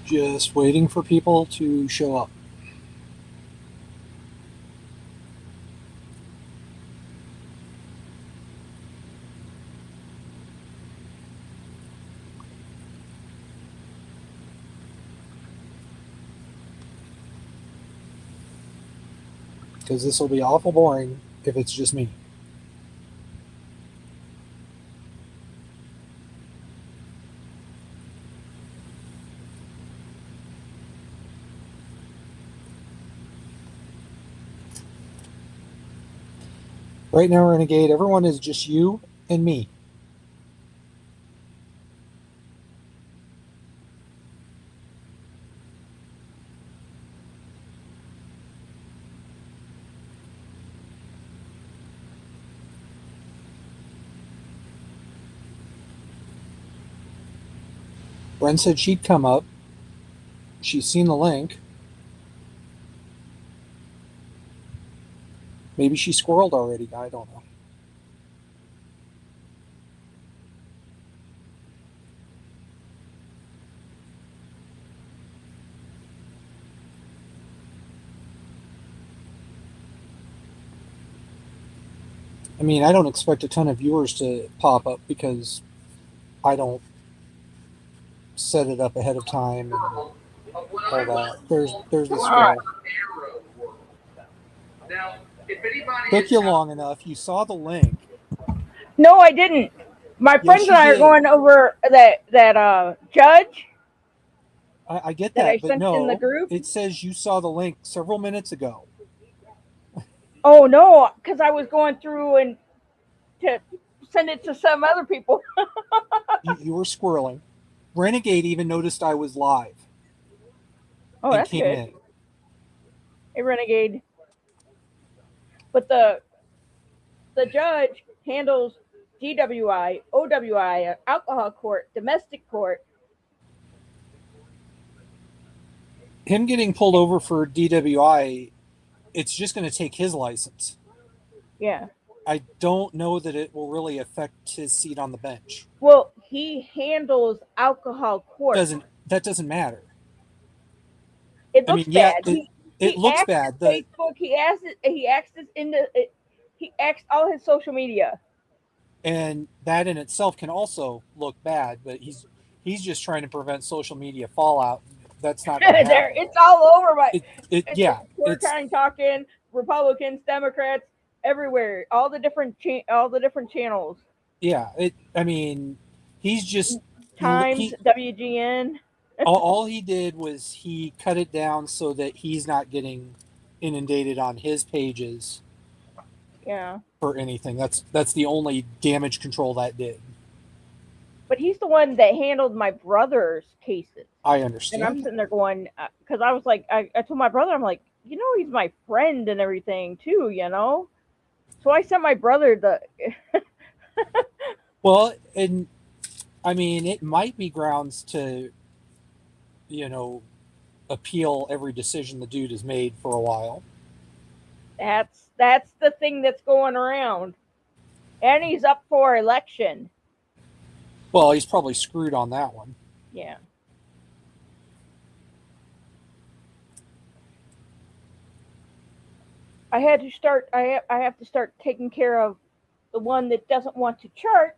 Just waiting for people to show up. Because this will be awful boring if it's just me. Right now, Renegade, everyone is just you and me. Bren said she'd come up. She's seen the link. Maybe she squirreled already. I don't know. I mean, I don't expect a ton of viewers to pop up because I don't set it up ahead of time and all that. There's the squirrel. Took you long enough. You saw the link. No, I didn't. My Yes, friends you and I are did. going over that judge I get that I that, but sent in the no, group. it says you saw the link several minutes ago. Oh no, because I was going through and to send it to some other people. You were squirreling. Renegade even noticed I was live Oh, and that's came good. in. A renegade. But the judge handles DWI, OWI, alcohol court, domestic court. Him getting pulled over for DWI, it's just going to take his license. Yeah. I don't know that it will really affect his seat on the bench. Well, he handles alcohol court. That doesn't matter. It I mean, looks yeah, bad. it He it he looks acts bad. his Facebook. He acts his into. He acts all his social media. And that in itself can also look bad, but he's just trying to prevent social media fallout. That's not going to There, happen. it's all over. My It yeah, we're it's kind of talking Republicans, Democrats, everywhere. All the different channels. yeah, it I mean, he's just Times, he WGN. all he did was he cut it down so that he's not getting inundated on his pages Yeah, for anything. That's the only damage control that did. but he's the one that handled my brother's cases. I And I'm understand. sitting there going, because I was like, I told my brother, I'm like, he's my friend and everything too. So I sent my brother the. Well, and I mean, it might be grounds to, you know, appeal every decision the dude has made for a while. That's the thing that's going around, and he's up for election. Well, he's probably screwed on that one. Yeah, I had to start. I have to start taking care of the one that doesn't want to chart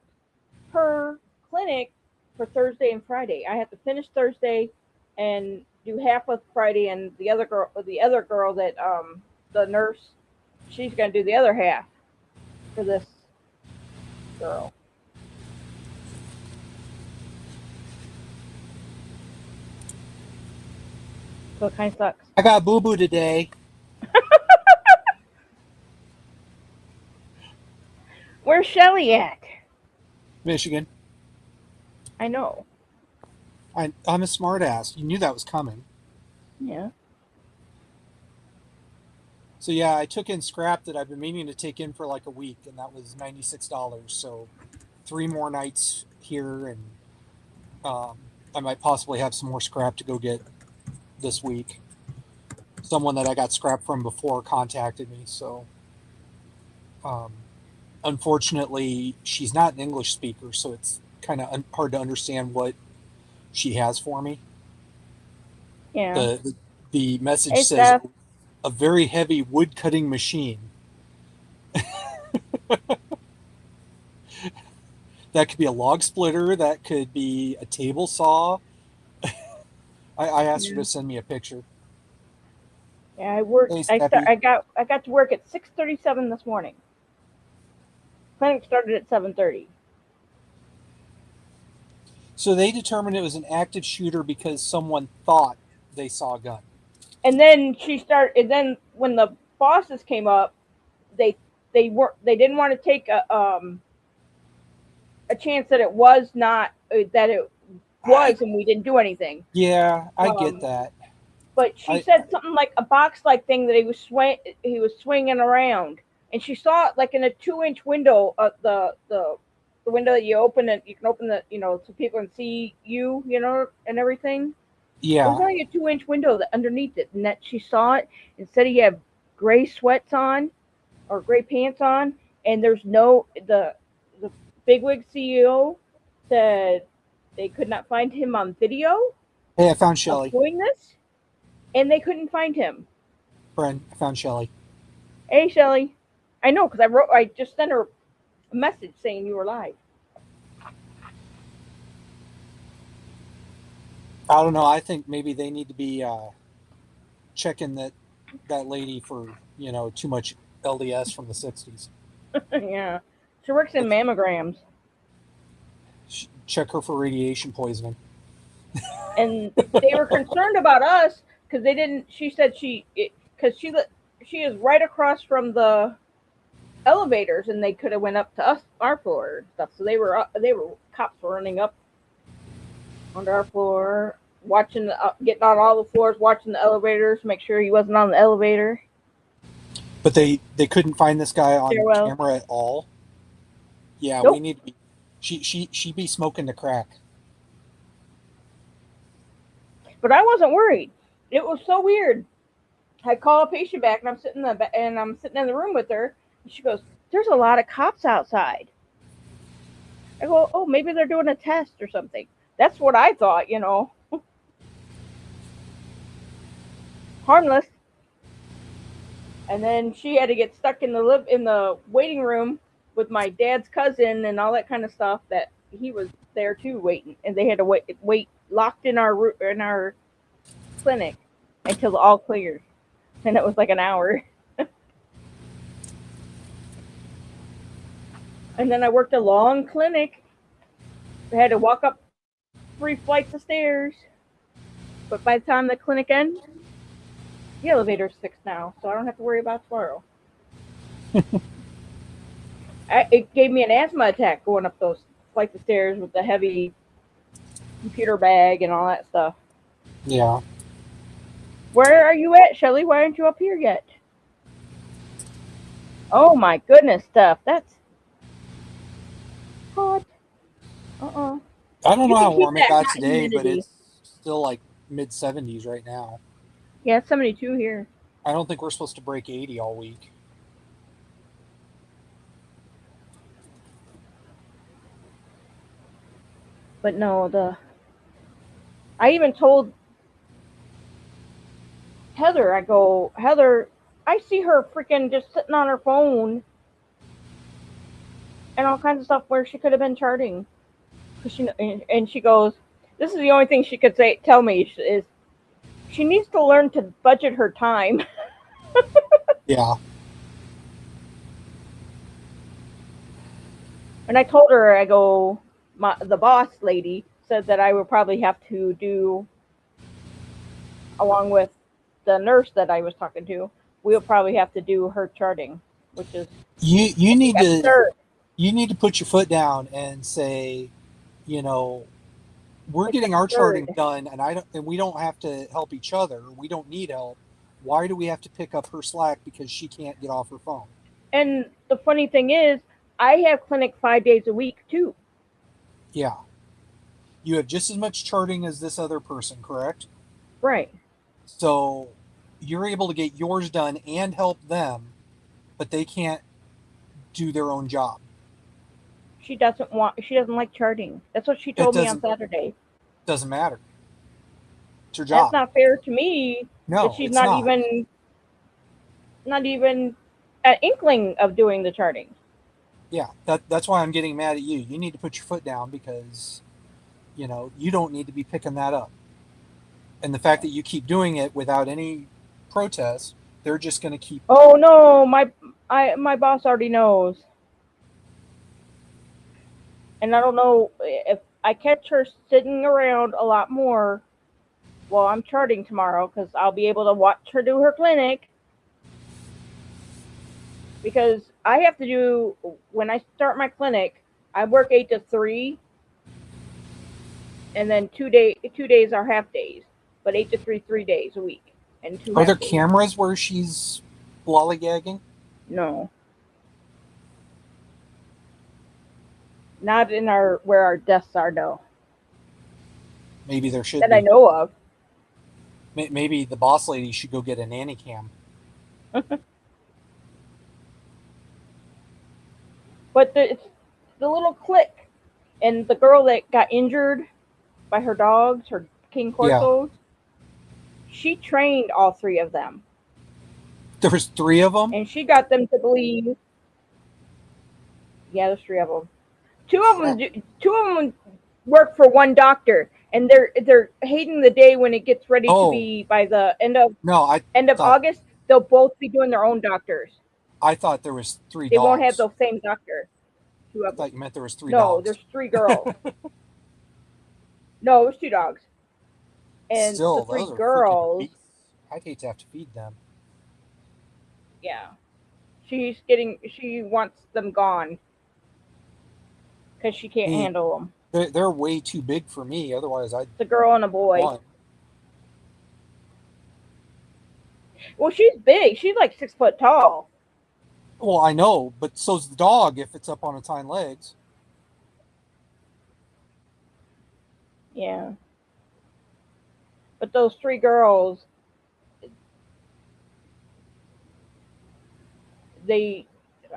her clinic for Thursday and Friday. I have to finish Thursday and do half of Friday, and the other girl that the nurse, she's gonna do the other half for this girl. So it kind of sucks. I got boo boo today. Where's Shelly at? Michigan. I know. I'm a smartass. You knew that was coming. Yeah. So yeah, I took in scrap that I've been meaning to take in for like a week, and that was $96. So 3 more nights here, and um, I might possibly have some more scrap to go get this week. Someone that I got scrap from before contacted me, so um, unfortunately, she's not an English speaker, so it's kind of hard to understand what she has for me. Yeah. The message Hey, says Steph. a very heavy wood cutting machine. That could be a log splitter. That could be a table saw. I asked her Yeah. to send me a picture. Yeah, I worked. Hey, Steffi. I got to work at 6:37 this morning. Clinic started at 7:30. So they determined it was an active shooter because someone thought they saw a gun. And then she started. And then when the bosses came up, they they didn't want to take a chance that it was not that it was, and we didn't do anything. Yeah, I get Um, that. but she I said something like a box like thing that he was swinging around, and she saw it like in a 2-inch window of the window that you open, and you can open the so people can see you and everything. It was yeah. only a 2-inch window that underneath it, and that she saw it and said he had gray sweats on or gray pants on, and there's no the bigwig CEO said they could not find him on video Hey, I found of Shelly. doing this, and they couldn't find him. Friend, I found Shelly. Hey, Shelly, I know because I just sent her a message saying you were live. I don't know. I think maybe they need to be checking that lady for too much LDS from the '60s. Yeah, she works in Look, mammograms, check her for radiation poisoning. and they were concerned about us because they didn't. She said because she is right across from the elevators, and they could have went up to us our floor and stuff. So they were cops were running up onto our floor, watching getting on all the floors, watching the elevators, make sure he wasn't on the elevator. But they couldn't find this guy on Stairwell. camera at all. Yeah, we Nope. need to be. She be smoking the crack. But I wasn't worried. It was so weird. I call a patient back, and I'm sitting in the room with her, and she goes, "There's a lot of cops outside." I go, "Oh, maybe they're doing a test or something." That's what I thought, harmless. And then she had to get stuck in the waiting room with my dad's cousin and all that kind of stuff. That he was there too, waiting, and they had to wait locked in our clinic until all cleared, and it was like an hour. And then I worked a long clinic. I had to walk up 3 flights of stairs. But by the time the clinic ends, the elevator's fixed now, so I don't have to worry about tomorrow. It gave me an asthma attack going up those flights of stairs with the heavy computer bag and all that stuff. Yeah. Where are you at, Shelly? Why aren't you up here yet? Oh my goodness, stuff. That's hot. I don't You know can how keep warm it that got hot today, but humidity. it's still like mid 70s right now. Yeah, it's 72 here. I don't think we're supposed to break 80 all week. But no, I even told Heather, I go, Heather, I see her freaking just sitting on her phone and all kinds of stuff where she could have been charting. And she goes, this is the only thing she could tell me is she needs to learn to budget her time. Yeah. And I told her, I go, the boss lady said that I would probably have to do, along with the nurse that I was talking to, we'll probably have to do her charting, which is You need to absurd. you need to put your foot down and say, we're It's getting our charting absurd. done, and we don't have to help each other. We don't need help. Why do we have to pick up her slack because she can't get off her phone? And the funny thing is, I have clinic 5 days a week too. Yeah. You have just as much charting as this other person, correct? Right. So you're able to get yours done and help them, but they can't do their own job. She doesn't like charting. That's what she It told me on doesn't Saturday. doesn't matter. It's her That's job. not fair to me that No, she's it's not. not even an inkling of doing the charting. Yeah, that's why I'm getting mad at you. You need to put your foot down because, you don't need to be picking that up. And the fact that you keep doing it without any protest, they're just going to keep. Oh no, my boss already knows. And I don't know if I catch her sitting around a lot more while I'm charting tomorrow, because I'll be able to watch her do her clinic. Because I have to do, when I start my clinic, I work 8 to 3, and then 2 days are half days, but 8 to 3, 3 days a week, and two Are half there days. cameras where she's lollygagging? No, not in where our desks are. No, Maybe there should that I be. know of. Maybe the boss lady should go get a nanny cam. But it's the little click, and the girl that got injured by her dogs, her King Yeah. Corsos, she trained all 3 of them, There was 3 of them. and she got them to believe. Yeah, there's 3 of them. Two of them work for one doctor, and they're hating the day when it gets ready to be by the end of August. They'll both be doing their own doctors. I thought there was 3 They dogs. won't have the same doctor. I thought you meant there was 3 No, dogs. there's 3 girls. No, it was 2 dogs. And Still, the 3 those are freaking girls. beasts. I'd hate to have to feed them. Yeah, she wants them gone because she can't handle them. They're way too big for me. Otherwise, I'd. It's a girl and a boy. One. Well, she's big. She's like 6 foot tall. Well, I know, but so's the dog if it's up on its hind legs. Yeah. But those 3 girls, I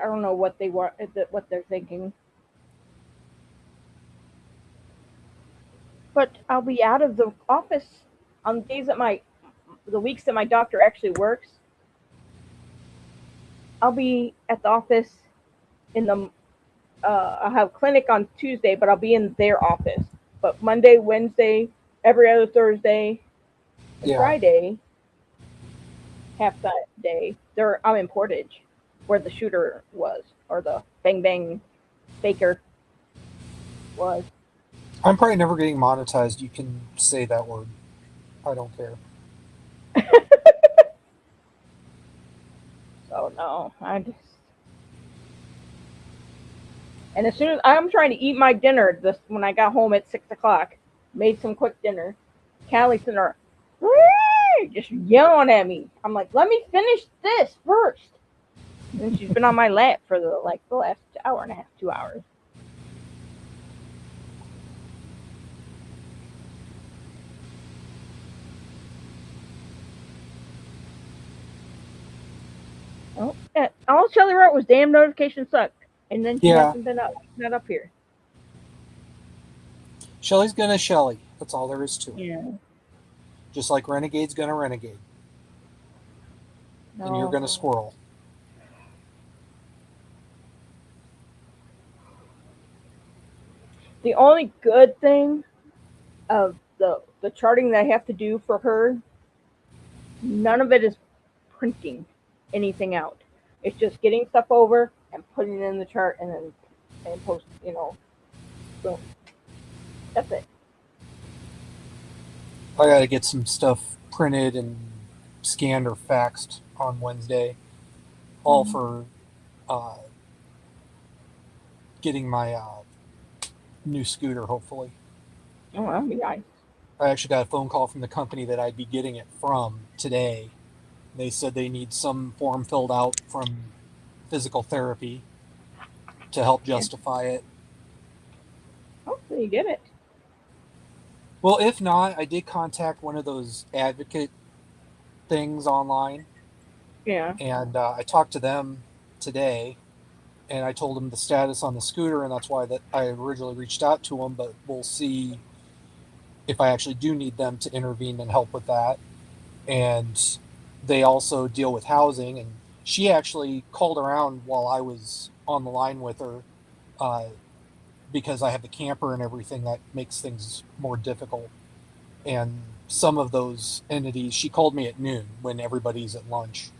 don't know what they want, what they're thinking. But I'll be out of the office on days that the weeks that my doctor actually works. I'll be at the office I'll have clinic on Tuesday, but I'll be in their office. But Monday, Wednesday, every other Thursday, and Friday, half that day, I'm in Portage, where the shooter was, or the Bang Bang Baker was. I'm probably never getting monetized. You can say that word. I don't care. So no, and as soon as I'm trying to eat my dinner, when I got home at 6 o'clock, made some quick dinner, Callie's in there, just yelling at me. I'm like, let me finish this first. And she's been on my lap for the last hour and a half, 2 hours. Oh, yeah. All Shelly wrote was damn notification sucked. And then she hasn't been not up here. Shelly's gonna Shelly. That's all there is to it. Yeah. Just like Renegade's gonna renegade. No. And you're gonna squirrel. The only good thing of the charting that I have to do for her, none of it is printing anything out. It's just getting stuff over and putting it in the chart and post, boom. That's it. I gotta get some stuff printed and scanned or faxed on Wednesday, all for getting my new scooter, hopefully. Oh, that'd be nice. I actually got a phone call from the company that I'd be getting it from today. They said they need some form filled out from physical therapy to help justify it. Hopefully you get it. Well, if not, I did contact one of those advocate things online. Yeah. And I talked to them today, and I told them the status on the scooter, and that's why that I originally reached out to them. But we'll see if I actually do need them to intervene and help with that. And they also deal with housing. And she actually called around while I was on the line with her, uh, because I have the camper and everything that makes things more difficult. And some of those entities, she called me at noon when everybody's at lunch.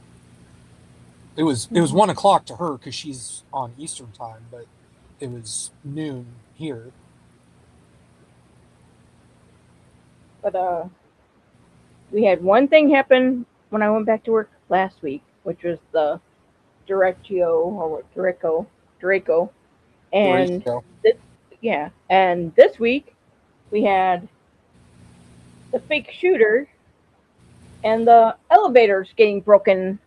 It was Mhm. 1 o'clock to her because she's on Eastern time, but it was noon here. But we had one thing happen when I went back to work last week, which was the Draco, There you and go. this, yeah, and this week we had the fake shooter and the elevators getting broken,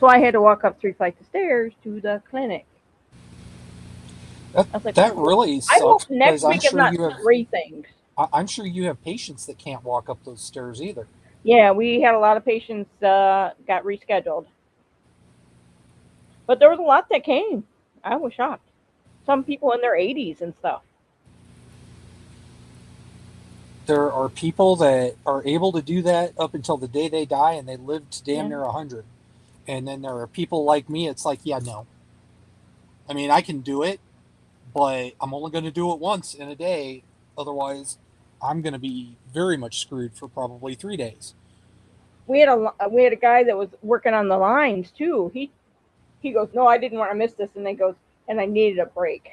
so I had to walk up 3 flights of stairs to the clinic. That I was like, that really I sucks hope because next I'm week is sure not you have three things. I'm sure you have patients that can't walk up those stairs either. Yeah, we had a lot of patients got rescheduled, but there was a lot that came. I was shocked. Some people in their 80s and stuff. There are people that are able to do that up until the day they die, and they live to damn Yeah. near 100. And then there are people like me. It's like, yeah, no. I mean, I can do it, but I'm only going to do it once in a day. Otherwise, I'm going to be very much screwed for probably 3 days. We had a guy that was working on the lines too. He goes, "No, I didn't want to miss this," and then goes, "And I needed a break."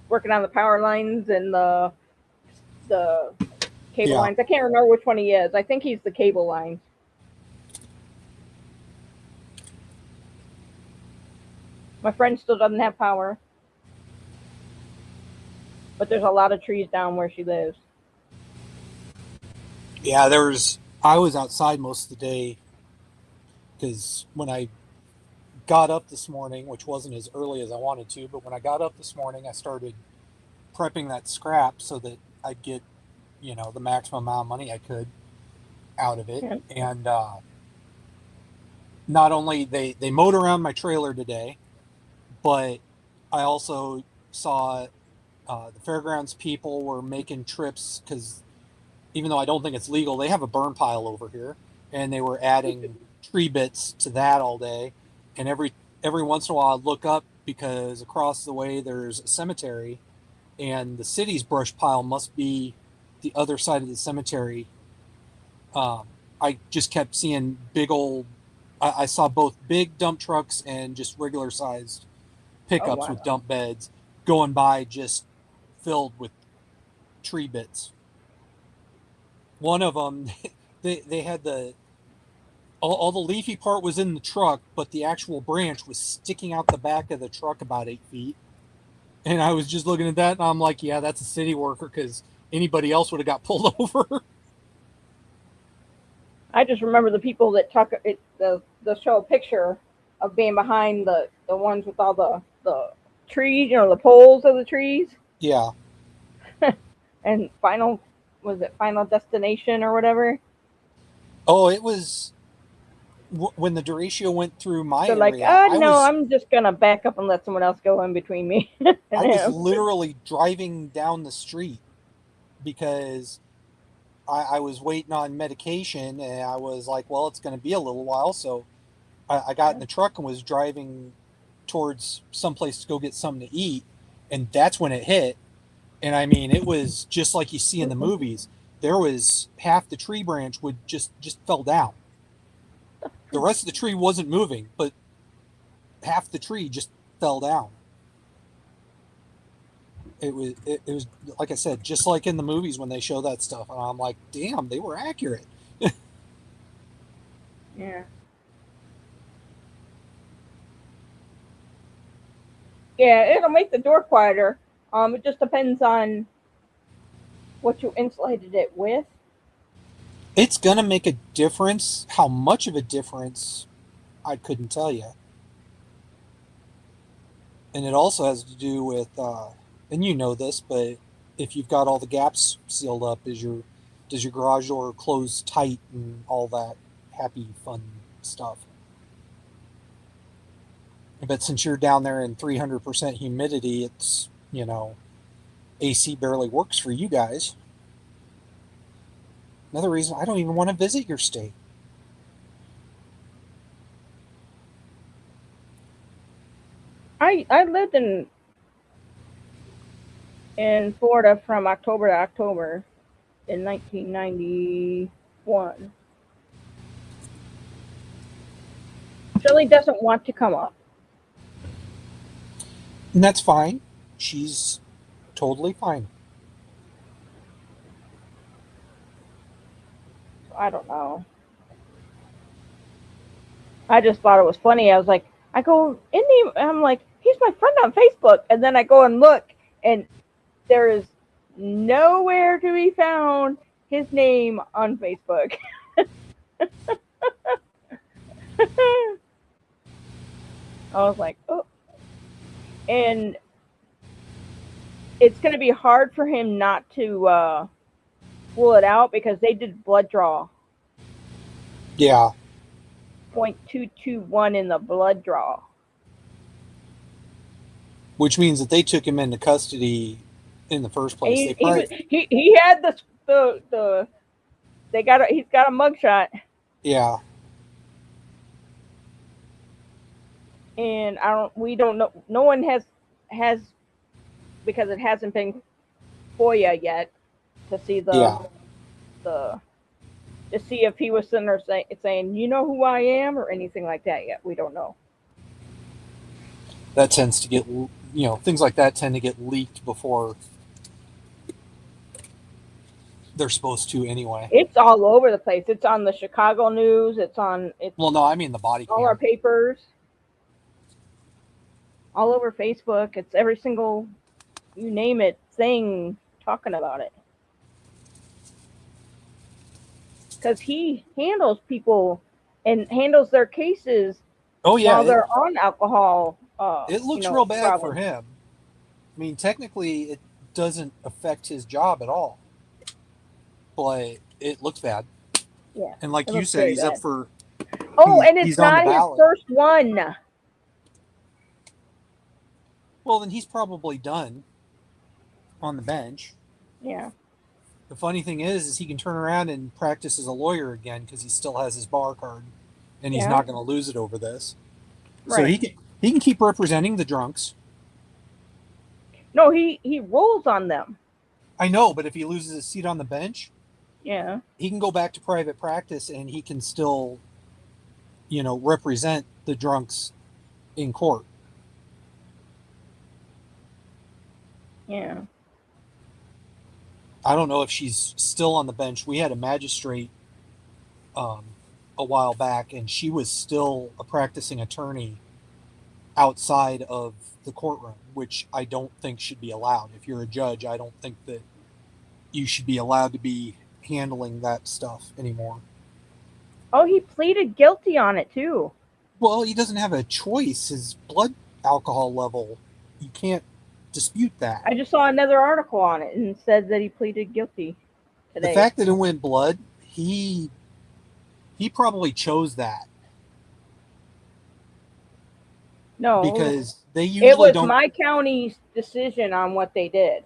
Working on the power lines and the cable Yeah. lines. I can't remember which one he is. I think he's the cable lines. My friend still doesn't have power, but there's a lot of trees down where she lives. Yeah, I was outside most of the day because when I got up this morning, which wasn't as early as I wanted to, but when I got up this morning, I started prepping that scrap so that I'd get, the maximum amount of money I could out of it. Yeah. And not only they mowed around my trailer today, but I also saw the fairgrounds people were making trips because even though I don't think it's legal, they have a burn pile over here, and they were adding tree bits to that all day. And every once in a while, I'd look up because across the way there's a cemetery, and the city's brush pile must be the other side of the cemetery. I just kept seeing big old. I saw both big dump trucks and just regular sized Oh pickups with wow. dump beds going by, just filled with tree bits. One of them, they had all the leafy part was in the truck, but the actual branch was sticking out the back of the truck about 8 feet. And I was just looking at that, and I'm like, yeah, that's a city worker because anybody else would have got pulled over. I just remember the people that took it the show a picture of being behind the ones with all the trees, the poles of the trees, Yeah. and Final Destination or whatever. Oh, it was when the derecho went through my They're like, area. I no, was I'm just gonna back up and let someone else go in between me and I was him. literally driving down the street because I was waiting on medication, and I was like, well, it's going to be a little while. So I got in Yeah. the truck and was driving towards someplace to go get something to eat. And that's when it hit. And I mean, it was just like you see in the movies. There was half the tree branch would just fell down. The rest of the tree wasn't moving, but half the tree just fell down. It was like I said, just like in the movies when they show that stuff. And I'm like, damn, they were accurate. Yeah. Yeah, it'll make the door quieter. It just depends on what you insulated it with. It's gonna make a difference. How much of a difference, I couldn't tell you. And it also has to do with, and you know this, but if you've got all the gaps sealed up, does your garage door close tight and all that happy fun stuff? But since you're down there in 300% humidity, it's AC barely works for you guys. Another reason I don't even want to visit your state. I lived in Florida from October to October in 1991. Shirley doesn't want to come up. And that's fine. She's totally fine. I don't know. I just thought it was funny. I was like, I'm like, he's my friend on Facebook. And then I go and look, and there is nowhere to be found his name on Facebook. I was like, oh. And it's going to be hard for him not to pull it out because they did blood draw. Yeah. 0.221 in the blood draw. Which means that they took him into custody in the first place. He had the he's got a mugshot. Yeah. And we don't know, no one has because it hasn't been FOIA yet to see to see if he was sitting there saying, you know who I am, or anything like that yet. We don't know. That tends to get, things like that tend to get leaked before they're supposed to anyway. It's all over the place. It's on the Chicago News. Well, no, I mean the body cam. All our papers. All over Facebook. It's every single, you name it, thing talking about it. Because he handles people and handles their cases. Oh yeah, while they're on alcohol. It looks real bad for him. I mean, technically, it doesn't affect his job at all, but it looks bad. Yeah, and like you said, he's up for. Oh, and it's not his first one. Well, then he's probably done on the bench. Yeah. The funny thing is he can turn around and practice as a lawyer again because he still has his bar card, and he's not going to lose it over this. Right. So he can keep representing the drunks. No, he rules on them. I know, but if he loses his seat on the bench, yeah, he can go back to private practice and he can still, represent the drunks in court. Yeah. I don't know if she's still on the bench. We had a magistrate a while back, and she was still a practicing attorney outside of the courtroom, which I don't think should be allowed. If you're a judge, I don't think that you should be allowed to be handling that stuff anymore. Oh, he pleaded guilty on it too. Well, he doesn't have a choice. His blood alcohol level, you can't dispute that. I just saw another article on it and said that he pleaded guilty today. The fact that it went blood, he probably chose that. No, because they usually it was my county's decision on what they did,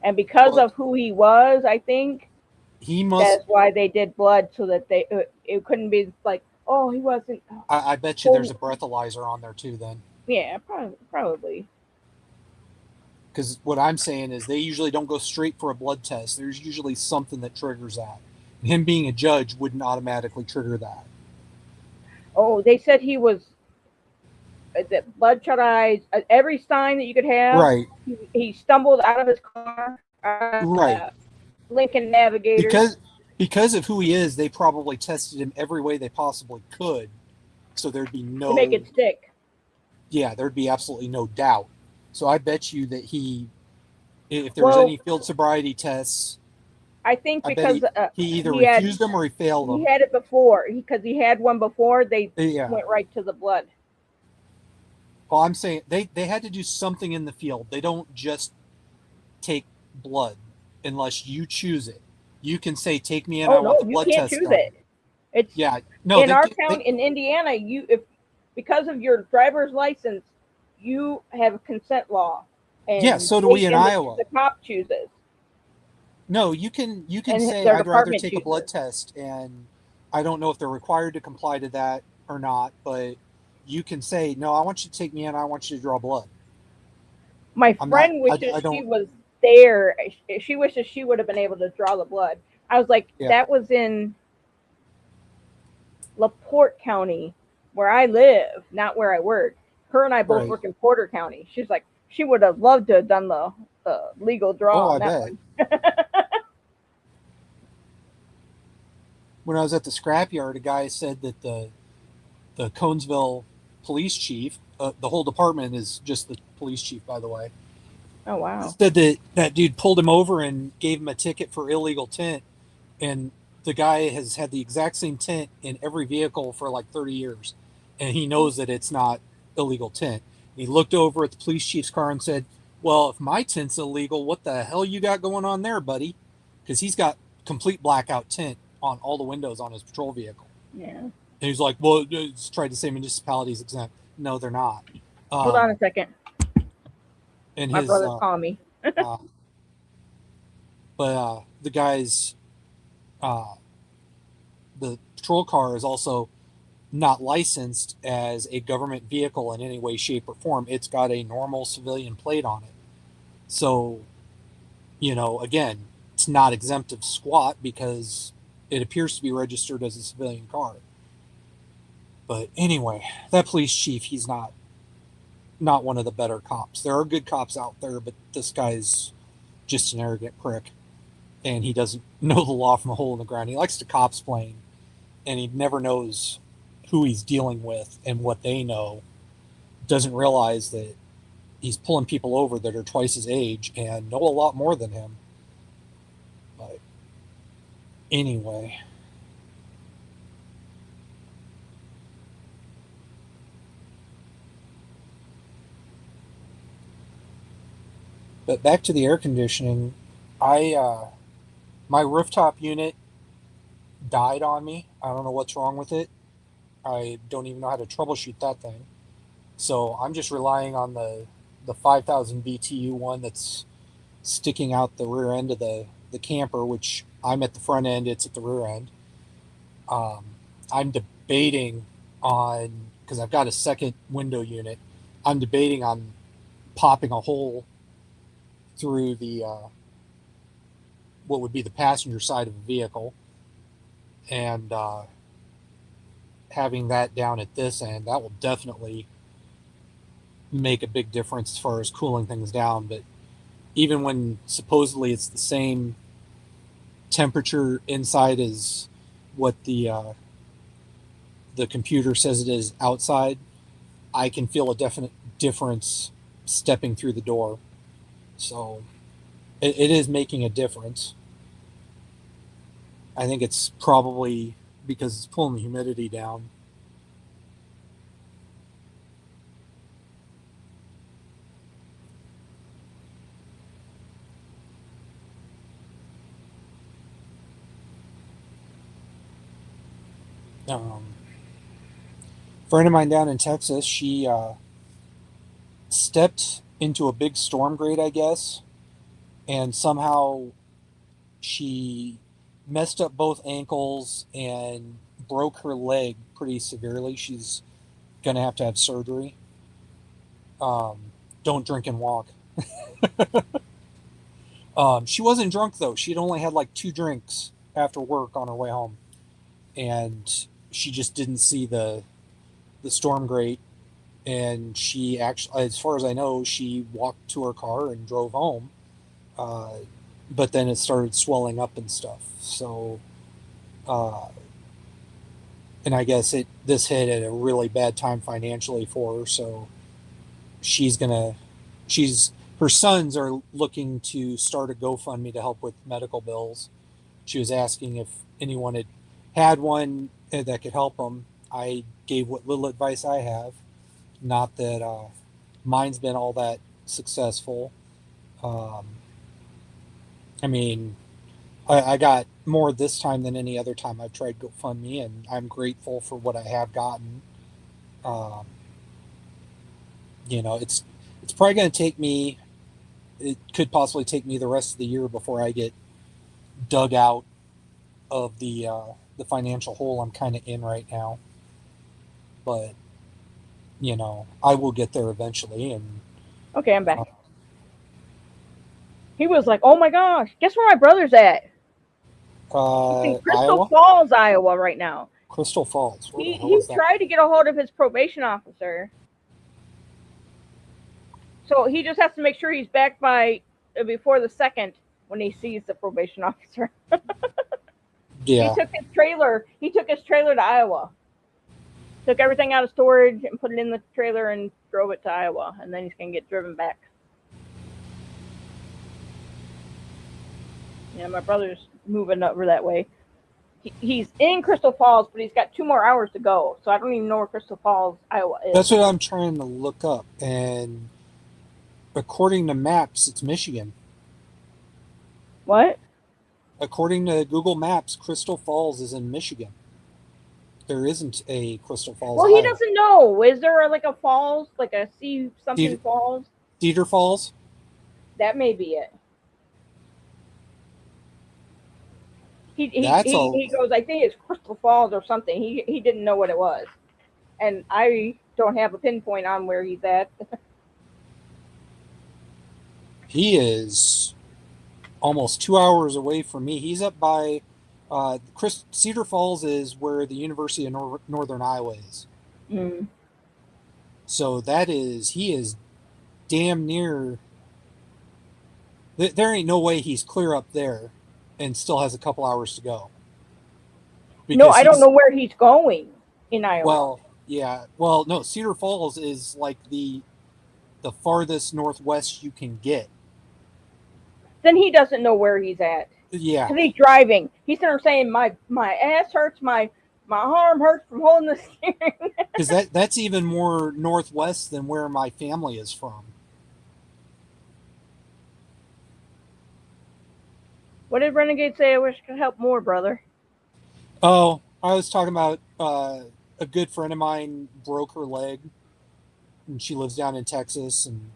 and because of who he was, I think that's why they did blood, so that it couldn't be like, oh, he wasn't. I bet you there's a breathalyzer on there too. Then yeah, probably. Because what I'm saying is they usually don't go straight for a blood test. There's usually something that triggers that. And him being a judge wouldn't automatically trigger that. Oh, they said he was that bloodshot eyes, every sign that you could have. Right. He stumbled out of his car. Right. Lincoln Navigator. Because of who he is, they probably tested him every way they possibly could, so there'd be no to make it stick. Yeah, there'd be absolutely no doubt. So I bet you that if there was any field sobriety tests, I think because he either refused them or he failed them. He had it before because he had one before. They went right to the blood. Well, I'm saying they had to do something in the field. They don't just take blood unless you choose it. You can say, "Take me in." I want the blood test. You can't choose it. It's in our town in Indiana. If because of your driver's license, you have a consent law. and Yeah, so do we in and Iowa. the cop chooses. No, you can And say their I'd rather department take a blood chooses. test, and I don't know if they're required to comply to that or not, but you can say no. I want you to take me in. I want you to draw blood. My I'm not. friend I wishes she don't. was there. She wishes she would have been able to draw the blood. I was like, Yeah. that was in LaPorte County, where I live, not where I work. Her and I both Right. work in Porter County. She's like, she would have loved to have done the legal draw Oh, on I that bet. one. When I was at the scrapyard, a guy said that the Conesville police chief, the whole department is just the police chief, by the way, Oh wow. said that that dude pulled him over and gave him a ticket for illegal tint, and the guy has had the exact same tint in every vehicle for like 30 years, and he knows that it's not illegal tint. He looked over at the police chief's car and said, well, if my tint's illegal, what the hell you got going on there, buddy? Because he's got complete blackout tint on all the windows on his patrol vehicle. Yeah. And he's like, well, it's tried to say municipalities exempt. No, they're not. Hold on a second. And My his brother's calling me. uh, but the guy's uh, the patrol car is also not licensed as a government vehicle in any way, shape, or form. It's got a normal civilian plate on it. So, again, it's not exempt of squat because it appears to be registered as a civilian car. But anyway, that police chief, he's not one of the better cops. There are good cops out there, but this guy's just an arrogant prick, and he doesn't know the law from a hole in the ground. He likes to copsplain, and he never knows who he's dealing with and what they know. Doesn't realize that he's pulling people over that are twice his age and know a lot more than him. But anyway. But back to the air conditioning, my rooftop unit died on me. I don't know what's wrong with it. I don't even know how to troubleshoot that thing. So I'm just relying on the 5,000 BTU one that's sticking out the rear end of the camper, which I'm at the front end, it's at the rear end. I'm debating on, because I've got a second window unit, I'm debating on popping a hole through the what would be the passenger side of the vehicle, and having that down at this end. That will definitely make a big difference as far as cooling things down. But even when supposedly it's the same temperature inside as what the computer says it is outside, I can feel a definite difference stepping through the door. So it is making a difference. I think it's probably because it's pulling the humidity down. Um, Friend of mine down in Texas, she stepped into a big storm grate, I guess, and somehow she messed up both ankles and broke her leg pretty severely. She's gonna have to have surgery. Don't drink and walk. She wasn't drunk though. She'd only had like 2 drinks after work on her way home, and she just didn't see the storm grate. And she actually, as far as I know, she walked to her car and drove home. Uh, but then it started swelling up and stuff. So, uh, and I guess this hit at a really bad time financially for her. So she's gonna, she's her sons are looking to start a GoFundMe to help with medical bills. She was asking if anyone had one that could help them. I gave what little advice I have. Not that mine's been all that successful. Um, I mean, I got more this time than any other time I've tried GoFundMe, and I'm grateful for what I have gotten. Um, it's probably going to take me it could possibly take me the rest of the year before I get dug out of the financial hole I'm kind of in right now. But I will get there eventually. And Okay, I'm back. uh, He was like, "Oh my gosh, guess where my brother's at? He's in Crystal Iowa, Falls, Iowa, right now. Crystal Falls. Where the hell He is that? tried to get a hold of his probation officer, so he just has to make sure he's back by before the second when he sees the probation officer. He Yeah, took his trailer. He took his trailer to Iowa. Took everything out of storage and put it in the trailer and drove it to Iowa, and then he's gonna get driven back. Yeah, my brother's moving over that way. He's in Crystal Falls, but he's got 2 more hours to go. So I don't even know where Crystal Falls, Iowa is. that's what I'm trying to look up. And according to maps, it's Michigan. What? According to Google Maps, Crystal Falls is in Michigan. There isn't a Crystal Falls, Well, he Iowa. doesn't know. Is there like a falls, like a sea something Cedar, falls? Cedar Falls? That may be it. That's a He goes, I think it's Crystal Falls or something. He didn't know what it was, and I don't have a pinpoint on where he's at. he is almost 2 hours away from me. He's up by Cedar Falls is where the University of Northern Iowa is. Mm. So he is damn near. There ain't no way he's clear up there and still has a couple hours to go. No, I don't know where he's going in Iowa. Well, yeah. Well, no, Cedar Falls is like the farthest northwest you can get. Then he doesn't know where he's at. Yeah. Because he's driving. He's there saying, my ass hurts, my arm hurts from holding the steering. Because that's even more northwest than where my family is from. What did Renegade say? I wish I could help more, brother. Oh, I was talking about a good friend of mine broke her leg, and she lives down in Texas, and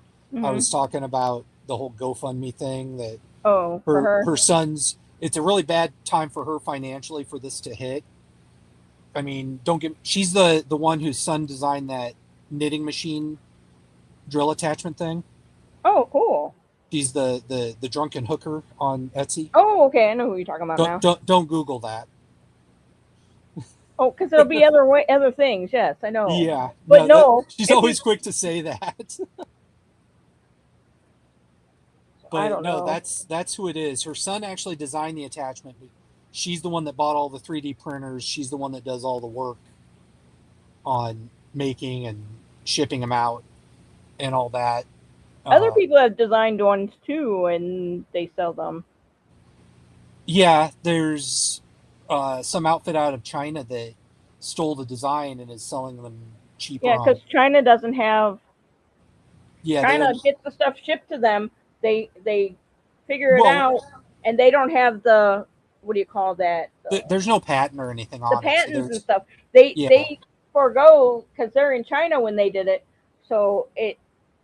I was talking about the whole GoFundMe thing that for her son's. It's a really bad time for her financially for this to hit. I mean, she's the one whose son designed that knitting machine drill attachment thing. Oh, cool. She's the drunken hooker on Etsy. Oh, okay. I know who you're talking about now. Don't Google that. Oh, because there'll be other things. Yes, I know. Yeah, but no, she's always quick to say that. But I don't know. that's who it is. Her son actually designed the attachment. She's the one that bought all the 3D printers. She's the one that does all the work on making and shipping them out and all that. Other people have designed ones too, and they sell them. Yeah, there's some outfit out of China that stole the design and is selling them cheaper. Yeah, because China doesn't have. Yeah, China gets the stuff shipped to them. They figure it out, and they don't have the, what do you call that? There's no patent or anything on the patents so and stuff. They forego because they're in China when they did it, so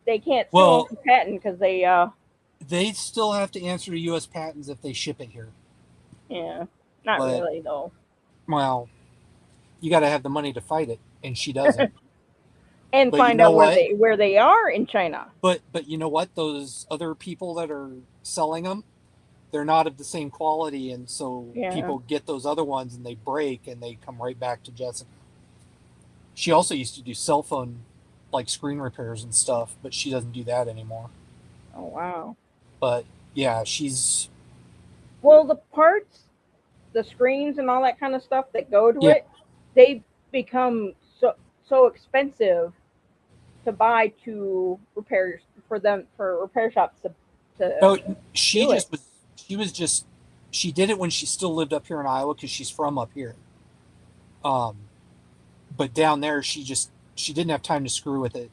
they can't sue the patent because they still have to answer to U.S. patents if they ship it here. Yeah, not really though. Well, you got to have the money to fight it, and she doesn't. And but find out where they are in China. But you know what? Those other people that are selling them, they're not of the same quality, and so people get those other ones and they break and they come right back to Jessica. She also used to do cell phone like screen repairs and stuff, but she doesn't do that anymore. Oh wow. But yeah, she's the parts, the screens and all that kind of stuff that go to it, they become so expensive to buy to repair for repair shops to she did it when she still lived up here in Iowa because she's from up here. But down there she didn't have time to screw with it.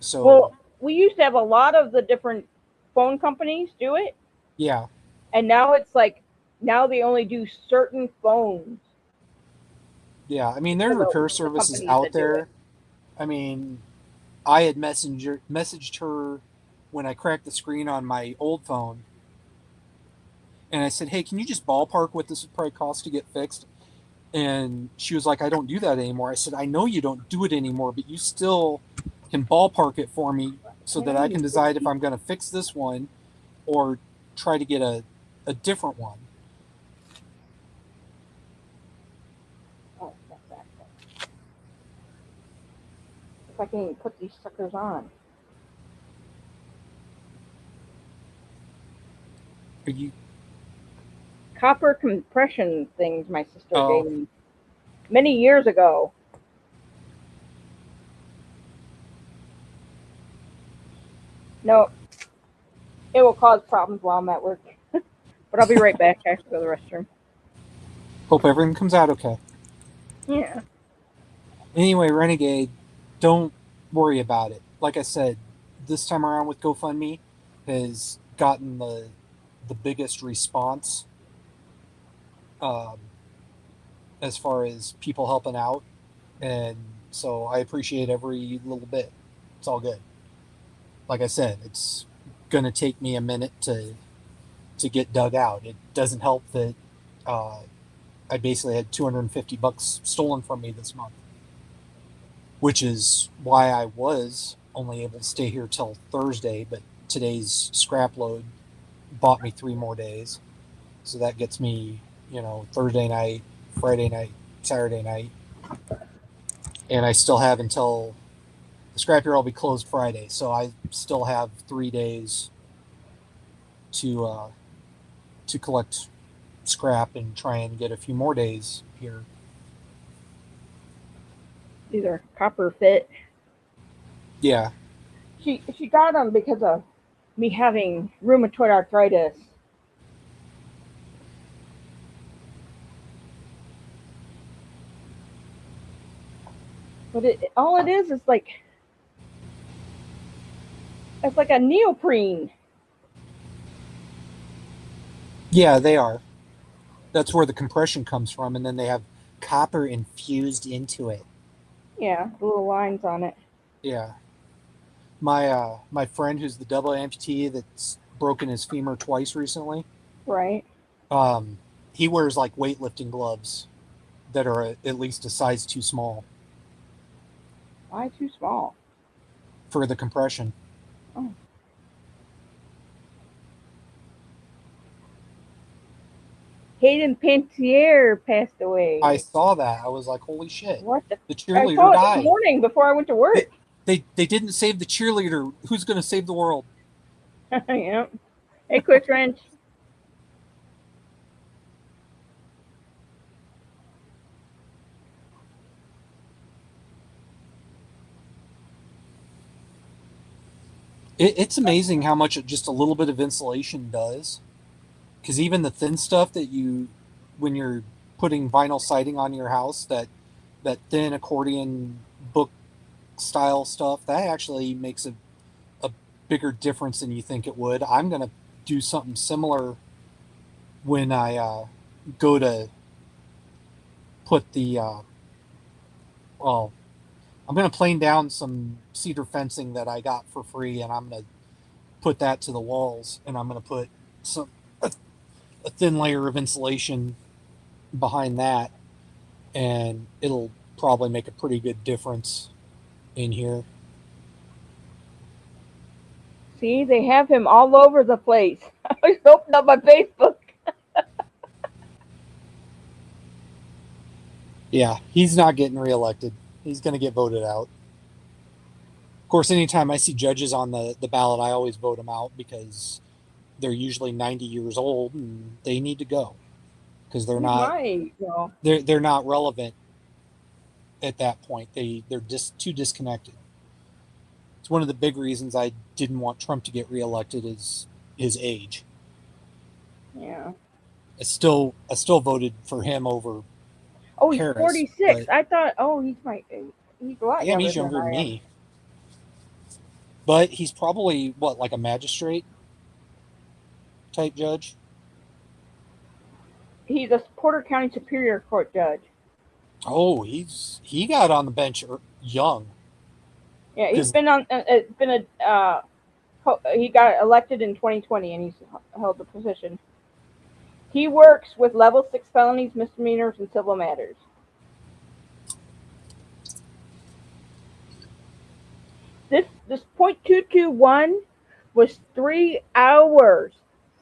So we used to have a lot of the different phone companies do it. Yeah. And now it's like they only do certain phones. Yeah, I mean there's repair services out there. I mean, I had messaged her when I cracked the screen on my old phone, and I said, "Hey, can you just ballpark what this would probably cost to get fixed?" And she was like, "I don't do that anymore." I said, "I know you don't do it anymore, but you still can ballpark it for me so that I can decide if I'm going to fix this one or try to get a different one." Oh, that's that. If I can even put these suckers on. Are you? Copper compression things my sister Oh, gave me many years ago. No, it will cause problems while I'm at work. But I'll be right back. I have to go to the restroom. hope everything comes out okay. Yeah. Anyway, Renegade, don't worry about it. Like I said, this time around with GoFundMe has gotten the biggest response, um, as far as people helping out, and so I appreciate every little bit. It's all good. Like I said, it's gonna take me a minute to get dug out. It doesn't help that uh, I basically had $250 stolen from me this month, which is why I was only able to stay here till Thursday. But today's scrap load bought me 3 more days, so that gets me, Thursday night, Friday night, Saturday night, and I still have until the scrapyard will be closed Friday, so I still have 3 days to to collect scrap and try and get a few more days here. These are copper fit. Yeah, She got them because of me having rheumatoid arthritis. But all it is like it's like a neoprene. yeah, they are. That's where the compression comes from, and then they have copper infused into it. Yeah, the little lines on it. Yeah, my friend who's the double amputee that's broken his femur twice recently. Right. Um, he wears like weightlifting gloves that are at least a size too small Why too small? for the compression. Oh. Hayden Pantier passed away. I saw that. I was like, holy shit! What the? The I cheerleader saw it this died. morning before I went to work. They didn't save the cheerleader. Who's going to save the world? Yeah. Hey, Quick Wrench. It's amazing how much just a little bit of insulation does. Because even the thin stuff that when you're putting vinyl siding on your house, that thin accordion book style stuff, that actually makes a bigger difference than you think it would. I'm gonna do something similar when I go to put the well, I'm gonna plane down some cedar fencing that I got for free, and I'm gonna put that to the walls, and I'm gonna put some a thin layer of insulation behind that, and it'll probably make a pretty good difference in here. See, they have him all over the place. I just opened up my Facebook. Yeah, he's not getting reelected. He's going to get voted out. Of course, anytime I see judges on the ballot, I always vote them out because they're usually 90 years old and they need to go because He's my, they're not relevant at that point. They're just too disconnected. It's one of the big reasons I didn't want Trump to get reelected is his age. Yeah. I still voted for him over Oh, he's Harris, 46. but I thought, oh, he's a lot yeah, younger he's younger than I am. me. But he's probably what, like a magistrate type judge? He's a Porter County Superior Court judge. Oh, he got on the bench young. Yeah, he's been on. It's been a he got elected in 2020, and he's held the position. He works with level 6 felonies, misdemeanors, and civil matters. This .221 was 3 hours.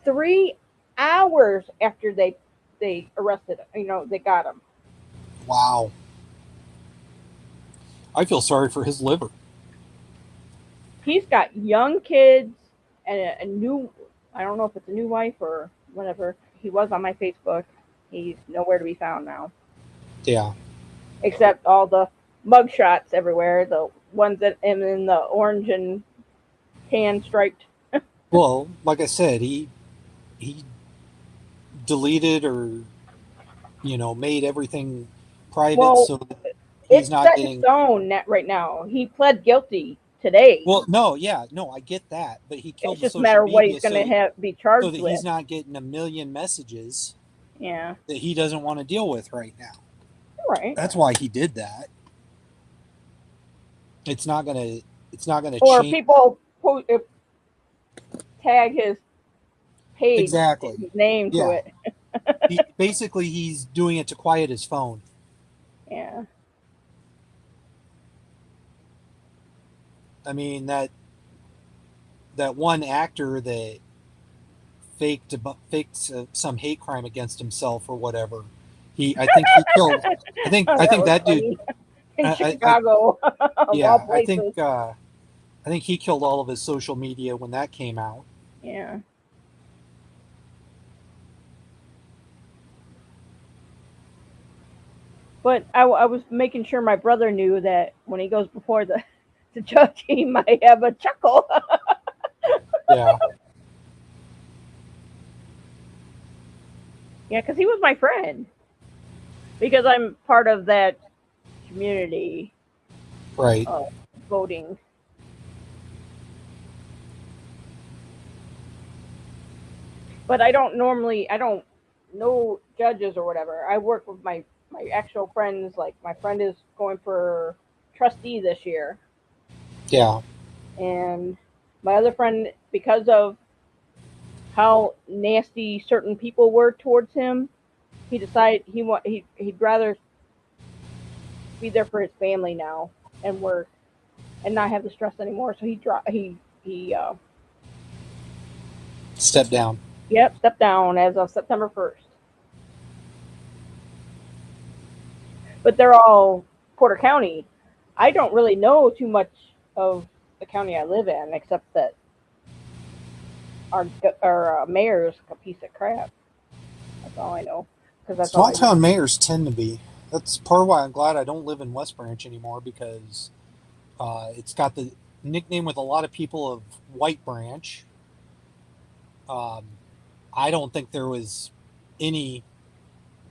3 hours after they arrested him. They got him. Wow. I feel sorry for his liver. He's got young kids and a new, I don't know if it's a new wife or whatever. He was on my Facebook. He's nowhere to be found now. Yeah. Except all the mug shots everywhere, the ones that him in the orange and tan striped. Well, like I said, he deleted or made everything private, Well, so that he's it's not set getting. in stone right now. He pled guilty today. Well, no, I get that, but he killed It's the just a social matter of what media he's going to be so charged that with. he's not getting a million messages Yeah, that he doesn't want to deal with right now. right. That's why he did that. It's not gonna Or change. people tag his page, Exactly. his name to Yeah. it. Basically, he's doing it to quiet his phone. Yeah. I mean that one actor that faked some hate crime against himself or whatever. I think he killed. I think that dude. In Chicago, Yeah, of all places. I think he killed all of his social media when that came out. Yeah. But I was making sure my brother knew that when he goes before the judge, he might have a chuckle. Yeah. Yeah, because he was my friend. Because I'm part of that community Right. voting. But I don't know judges or whatever. I work with my actual friends. Like my friend is going for trustee this year. Yeah. And my other friend, because of how nasty certain people were towards him, he decided he'd rather be there for his family now and work and not have the stress anymore. So he Step down. Yep, stepped down as of September 1st. But they're all Porter County. I don't really know too much of the county I live in, except that our mayor's a piece of crap. That's all I know. Small town mayors tend to be. That's part of why I'm glad I don't live in West Branch anymore, because it's got the nickname with a lot of people of White Branch. I don't think there was any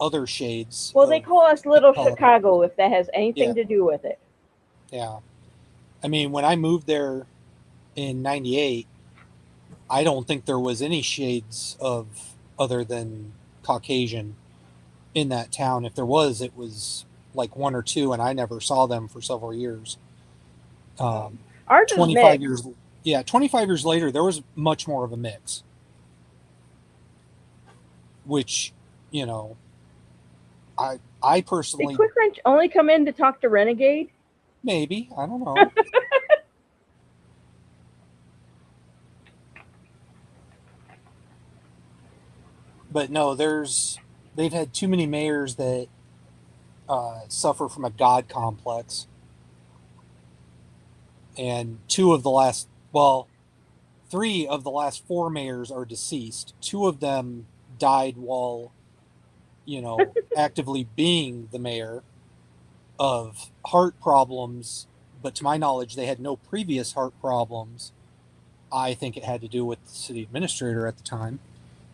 other shades. Well, they call us Little Chicago, if that has anything to do with it. Yeah. I mean, when I moved there in 98, I don't think there was any shades of other than Caucasian in that town. If there was, it was like one or two, and I never saw them for several years. Ours 25 years. Yeah, 25 years later, there was much more of a mix. Which, I personally. Did Quick Wrench only come in to talk to Renegade? Maybe. I don't know. But no, they've had too many mayors that suffer from a God complex. And 3 of the last 4 mayors are deceased. 2 of them died while, actively being the mayor, of heart problems. But to my knowledge, they had no previous heart problems. I think it had to do with the city administrator at the time,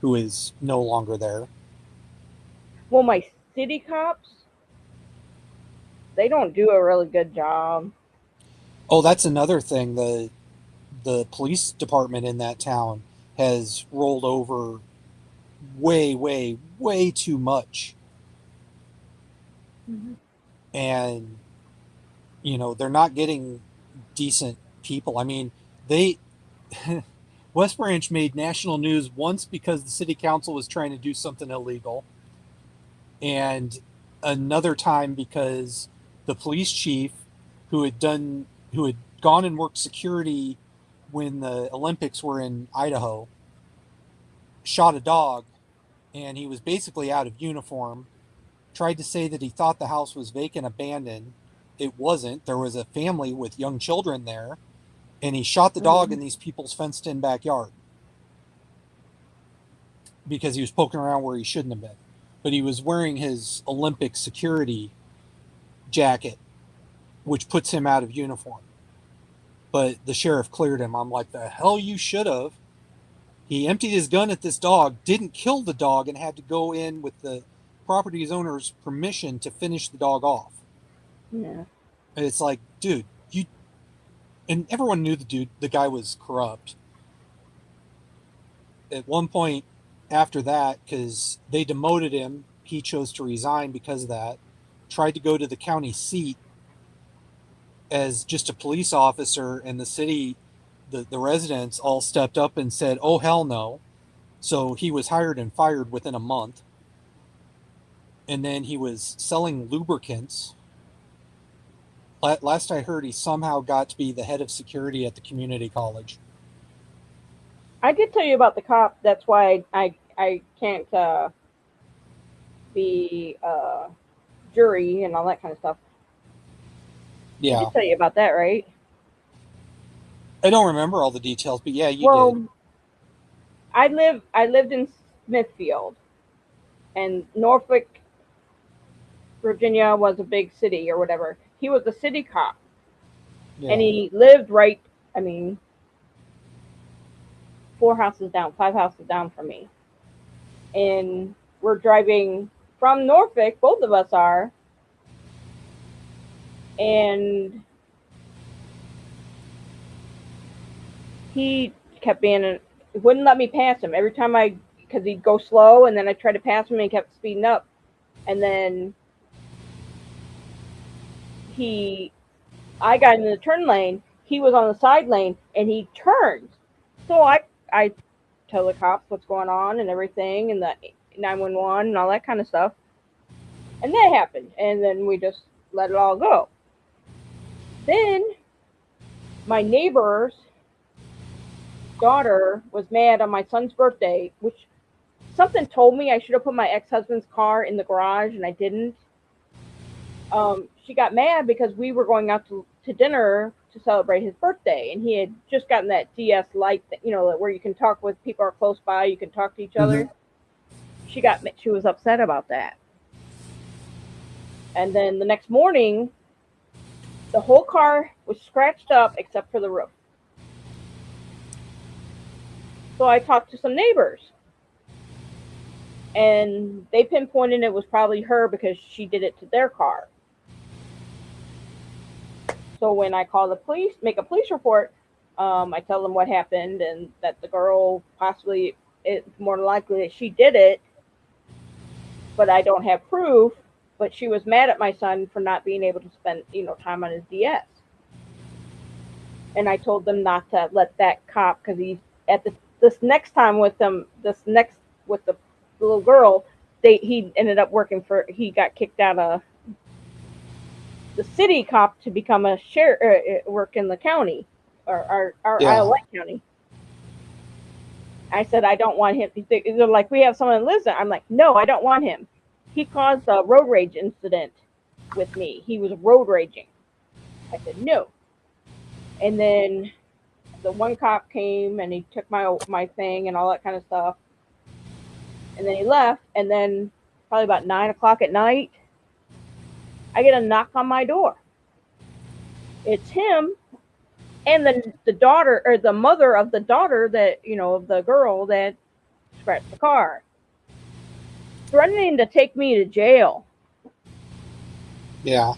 who is no longer there. Well, my city cops, they don't do a really good job. Oh, that's another thing. The police department in that town has rolled over way, way, way too much. Mm-hmm. And, they're not getting decent people. I mean, they West Branch made national news once because the city council was trying to do something illegal, and another time because the police chief who had gone and worked security when the Olympics were in Idaho shot a dog, and he was basically out of uniform. Tried to say that he thought the house was vacant, abandoned. It wasn't. There was a family with young children there, and he shot the dog in these people's fenced-in backyard because he was poking around where he shouldn't have been. But he was wearing his Olympic security jacket, which puts him out of uniform. But the sheriff cleared him. I'm like, the hell you should have. He emptied his gun at this dog, didn't kill the dog, and had to go in with the property owner's permission to finish the dog off. Yeah. And it's like, dude, you. And everyone knew the guy was corrupt. At one point after that, because they demoted him, he chose to resign because of that. Tried to go to the county seat as just a police officer, and the city, the residents all stepped up and said, oh, hell no. So he was hired and fired within a month. And then he was selling lubricants. Last I heard, he somehow got to be the head of security at the community college. I did tell you about the cop. That's why I can't be jury and all that kind of stuff. I Yeah. did tell you about that, right? I don't remember all the details, but yeah, you did. I lived in Smithfield, and Norfolk, Virginia was a big city or whatever. He was a city cop, Yeah. and he lived right. I mean, 5 houses down from me, and we're driving from Norfolk. Both of us are, and he kept being wouldn't let me pass him every time because he'd go slow, and then I tried to pass him and he kept speeding up, and then I got in the turn lane, he was on the side lane, and he turned. So I tell the cops what's going on and everything, and the 911 and all that kind of stuff, and that happened, and then we just let it all go. Then my neighbor's daughter was mad on my son's birthday, which something told me I should have put my ex-husband's car in the garage, and I didn't. She got mad because we were going out to dinner to celebrate his birthday, and he had just gotten that DS Lite, where you can talk with people are close by, you can talk to each other. She was upset about that. And then the next morning, the whole car was scratched up except for the roof. So I talked to some neighbors, and they pinpointed it was probably her because she did it to their car. So when I call the police, make a police report, I tell them what happened and that the girl possibly, it's more likely that she did it, but I don't have proof. But she was mad at my son for not being able to spend, time on his DS. And I told them not to let that cop, because he's at this next time with them, with the little girl, he ended up he got kicked out of the city cop to become a sheriff, work in the county, or Isle County. I said, I don't want him. They're like, we have someone that lives there. I'm like, no, I don't want him. He caused a road rage incident with me. He was road raging. I said, no. And then the one cop came and he took my thing and all that kind of stuff. And then he left. And then probably about 9:00 at night, I get a knock on my door. It's him and the daughter, or the mother of the daughter that, of the girl that scratched the car, threatening to take me to jail. Yeah.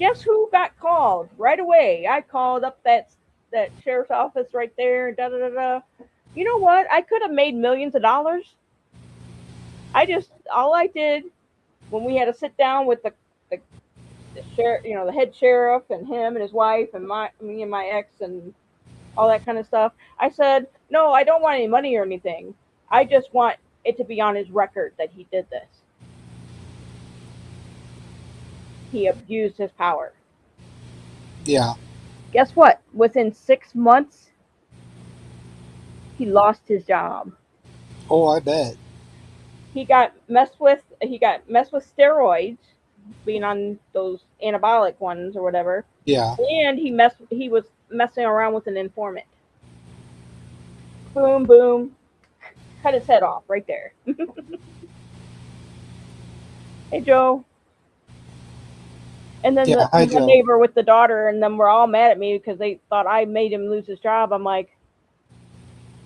Guess who got called right away? I called up that sheriff's office right there. Da da da da. You know what? I could have made millions of dollars. All I did when we had to sit down with the sheriff, the head sheriff, and him and his wife, and me and my ex, and all that kind of stuff. I said, no, I don't want any money or anything. I just want it to be on his record that he did this. He abused his power. Yeah. Guess what? Within 6 months, he lost his job. Oh, I bet. He got messed with. He got messed with steroids, being on those anabolic ones or whatever. Yeah. And he was messing around with an informant. Boom, boom. Cut his head off right there. Hey, Joe. And then Yeah, hi, the Joe. neighbor with the daughter, and then we're all mad at me because they thought I made him lose his job. I'm like,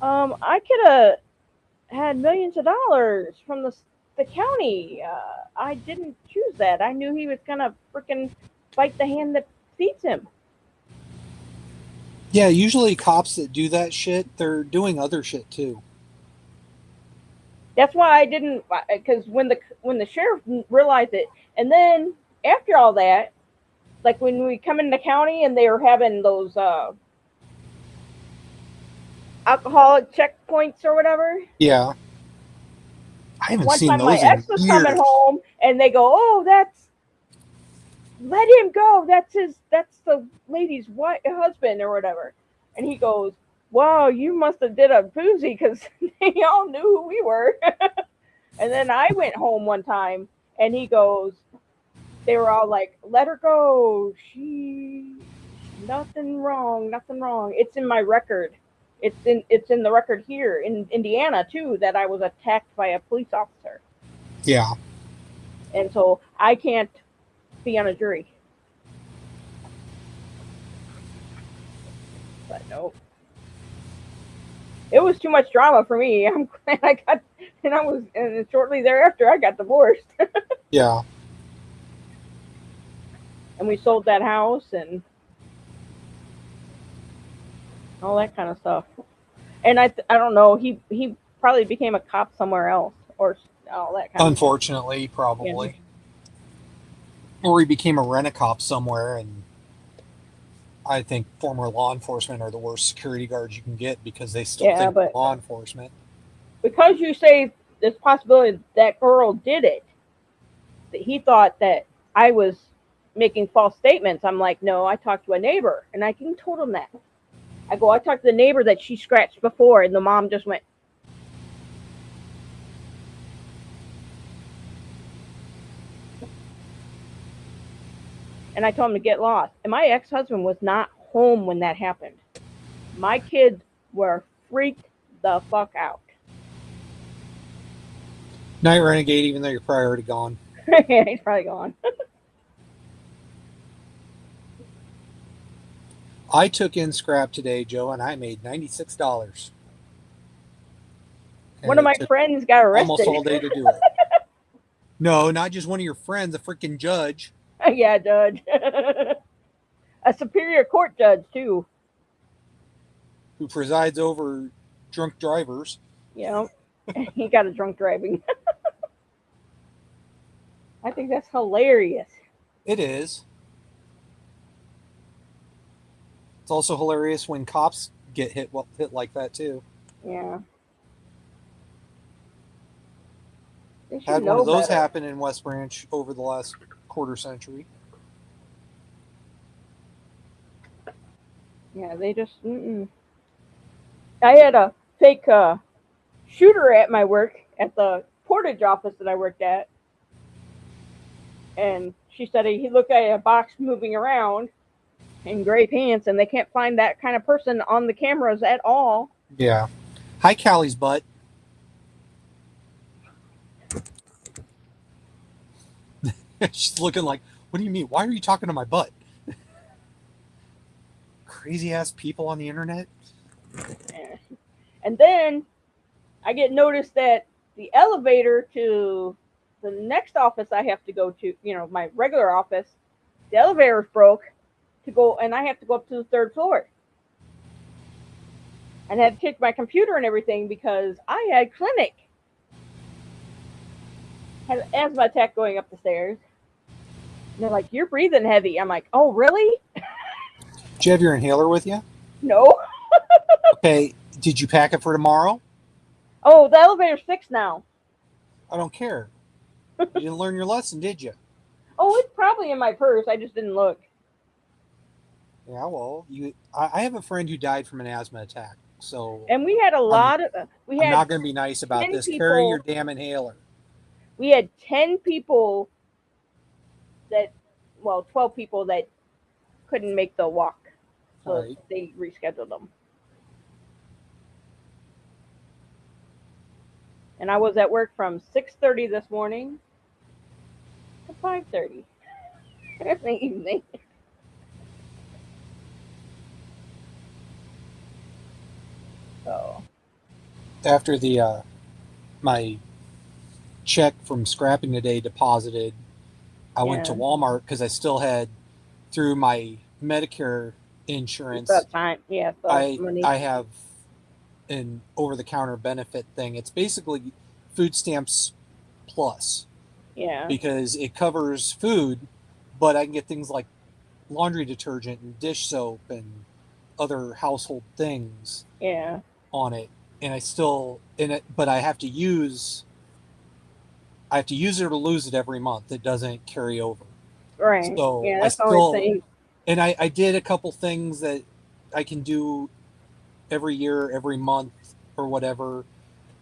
I could have had millions of dollars from the county. I didn't choose that. I knew he was gonna freaking bite the hand that feeds him. Yeah, usually cops that do that shit, they're doing other shit too. That's why I didn't, because when the sheriff realized it, and then after all that, like when we come in the county and they were having those alcoholic checkpoints or whatever. Yeah. I haven't One seen time my those ex in was years. coming home and they go, "Oh, let him go. That's the lady's husband or whatever." And he goes, "Wow, you must have did a boozy because they all knew who we were." And then I went home one time and he goes, they were all like, "Let her go. She nothing wrong. It's in my record. It's in the record here in Indiana too that I was attacked by a police officer." Yeah. And so I can't be on a jury. But no. It was too much drama for me. I'm glad I got, and shortly thereafter I got divorced. Yeah. And we sold that house and all that kind of stuff. And I don't know, he probably became a cop somewhere else or all that kind Unfortunately, probably. Yeah. Or he became a rent-a-cop somewhere, and I think former law enforcement are the worst security guards you can get because they still think but law enforcement. Because you say there's possibility that girl did it, that he thought that I was making false statements. I'm like, no, I talked to a neighbor, and I even told him that. I go, I talked to the neighbor that she scratched before, and the mom just went. And I told him to get lost. And my ex-husband was not home when that happened. My kids were freaked the fuck out. Night Renegade, even though you're probably already gone. He's probably gone. I took in scrap today, Joe, and I made $96. And one of my friends got arrested. Almost all day to do it. No, not just one of your friends, a freaking judge. Yeah, judge. A superior court judge, too. Who presides over drunk drivers. Yeah. He got a drunk driving. I think that's hilarious. It is. It's also hilarious when cops get hit like that, too. Yeah. Had one of those happen in West Branch over the last quarter century. Yeah, they just. I had a fake shooter at my work at the Portage office that I worked at, and she said he looked at a box moving around in gray pants, and they can't find that kind of person on the cameras at all. Yeah. Hi, Callie's butt. She's looking like, what do you mean? Why are you talking to my butt? Crazy ass people on the internet. And then I get noticed that the elevator to the next office I have to go to, my regular office, the elevator broke and I have to go up to the 3rd floor. And I had to take my computer and everything because I had clinic. Had an asthma attack going up the stairs. And they're like, "You're breathing heavy." I'm like, "Oh, really?" Did you have your inhaler with you? No. Okay, did you pack it for tomorrow? Oh, the elevator's fixed now. I don't care. You didn't learn your lesson, did you? Oh, it's probably in my purse. I just didn't look. Yeah, well, I have a friend who died from an asthma attack, so And we had a I'm lot of we I'm had not going to be nice about 10 this. Carry your people. damn inhaler. We had 10 people that, well, 12 people that couldn't make the walk. All So right. they rescheduled them. And I was at work from 6:30 this morning to 5:30 in the evening. So, After the my check from scrapping today deposited, I went to yeah. Walmart because I still had through my Medicare You still insurance. have time. Yeah, so I money. I have an over the counter benefit thing. It's basically food stamps plus Yeah. because it covers food, but I can get things like laundry detergent and dish soap and other household things Yeah. on it. And I still in it, but I have to use it or lose it every month. It doesn't carry over. Right. So Yeah, I that's the only still, thing. and I did a couple things that I can do every year, every month, or whatever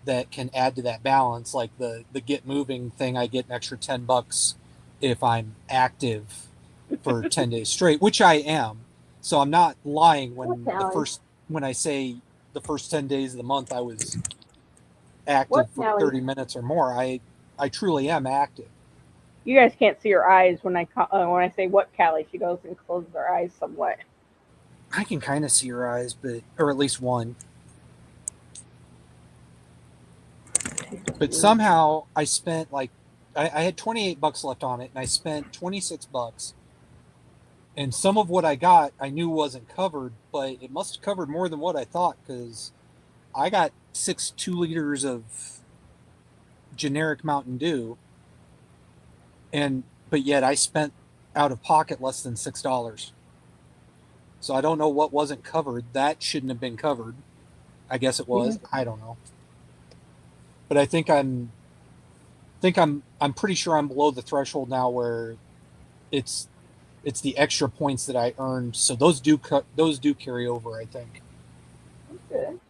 that can add to that balance. Like the get moving thing, I get an extra $10 if I'm active for 10 days straight, which I am. So I'm not lying What, when Callie? when I say the first 10 days of the month I was What, active for Callie? 30 minutes or more. I truly am active. You guys can't see her eyes when I say what, Callie. She goes and closes her eyes somewhat. I can kind of see your eyes, but or at least one. But somehow I spent like I had $28 left on it, and I spent $26. And some of what I got I knew wasn't covered, but it must have covered more than what I thought because I got 2 liters of generic Mountain Dew, and but yet I spent out of pocket less than $6. So I don't know what wasn't covered. That shouldn't have been covered. I guess it Yeah. was. I don't know. But I'm pretty sure I'm below the threshold now where it's it's the extra points that I earned. So those do carry over, I think. Good.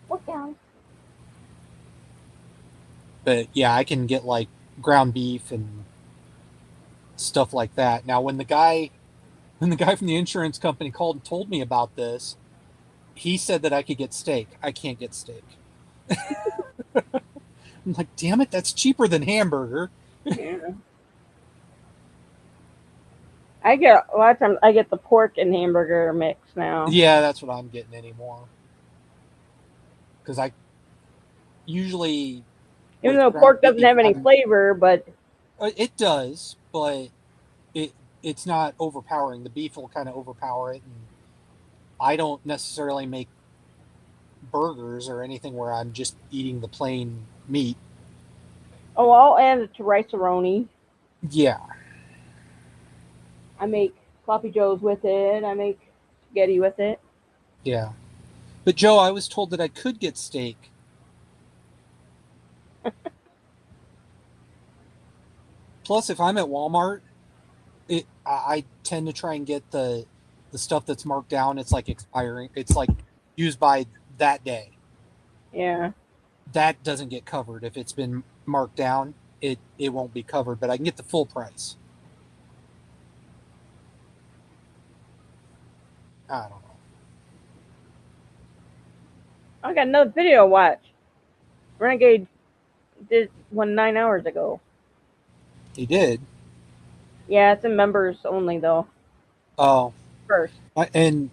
What, Callie? But yeah, I can get like ground beef and stuff like that. Now when the guy from the insurance company called and told me about this, he said that I could get steak. I can't get steak. I'm like, damn it, that's cheaper than hamburger. Yeah. I get a lot of times I get the pork and hamburger mix now. Yeah, that's what I'm getting anymore. Because I usually Even with though ground pork doesn't beef, have any flavor, but it does, but it it's not overpowering. The beef will kind of overpower it, and I don't necessarily make burgers or anything where I'm just eating the plain meat. oh, I'll add it to rice-a-roni. Yeah, I make sloppy joes with it. I make spaghetti with it. yeah. But Joe, I was told that I could get steak. Plus, if I'm at Walmart, I tend to try and get the stuff that's marked down. It's like expiring. It's like used by that day. Yeah. That doesn't get covered if it's been marked down. It won't be covered, but I can get the full price. I don't know. I got another video to watch. Renegade did one 9 hours ago. He did. Yeah, it's in members only though. Oh, First, and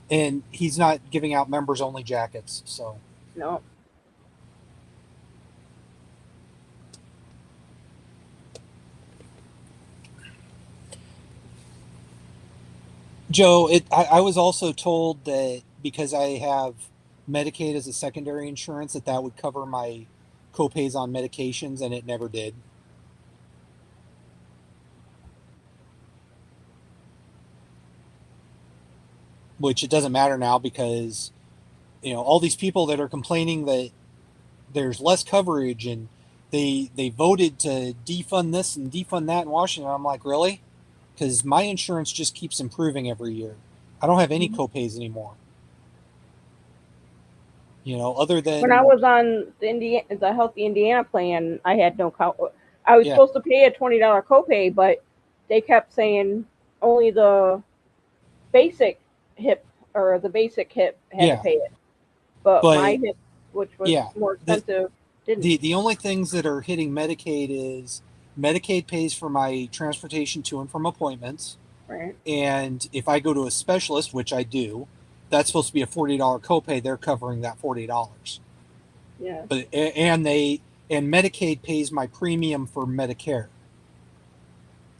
he's not giving out members only jackets. So no. Joe, I was also told that because I have Medicaid as a secondary insurance, that would cover my copays on medications, and it never did. Which it doesn't matter now because all these people that are complaining that there's less coverage and they voted to defund this and defund that in Washington. I'm like, really? Because my insurance just keeps improving every year. I don't have any copays anymore. Other When I than was on the Healthy Indiana plan, I had no I was yeah, supposed to pay a $20 copay, but they kept saying only the basic hip or the basic hip had to yeah, pay it. But my but hip, which was yeah, more the expensive, didn't. the only things that are hitting Medicaid is Medicaid pays for my transportation to and from appointments. Right. And if I go to a specialist, which I do, that's supposed to be a $40 copay. They're covering that $40. Yeah. But and Medicaid pays my premium for Medicare.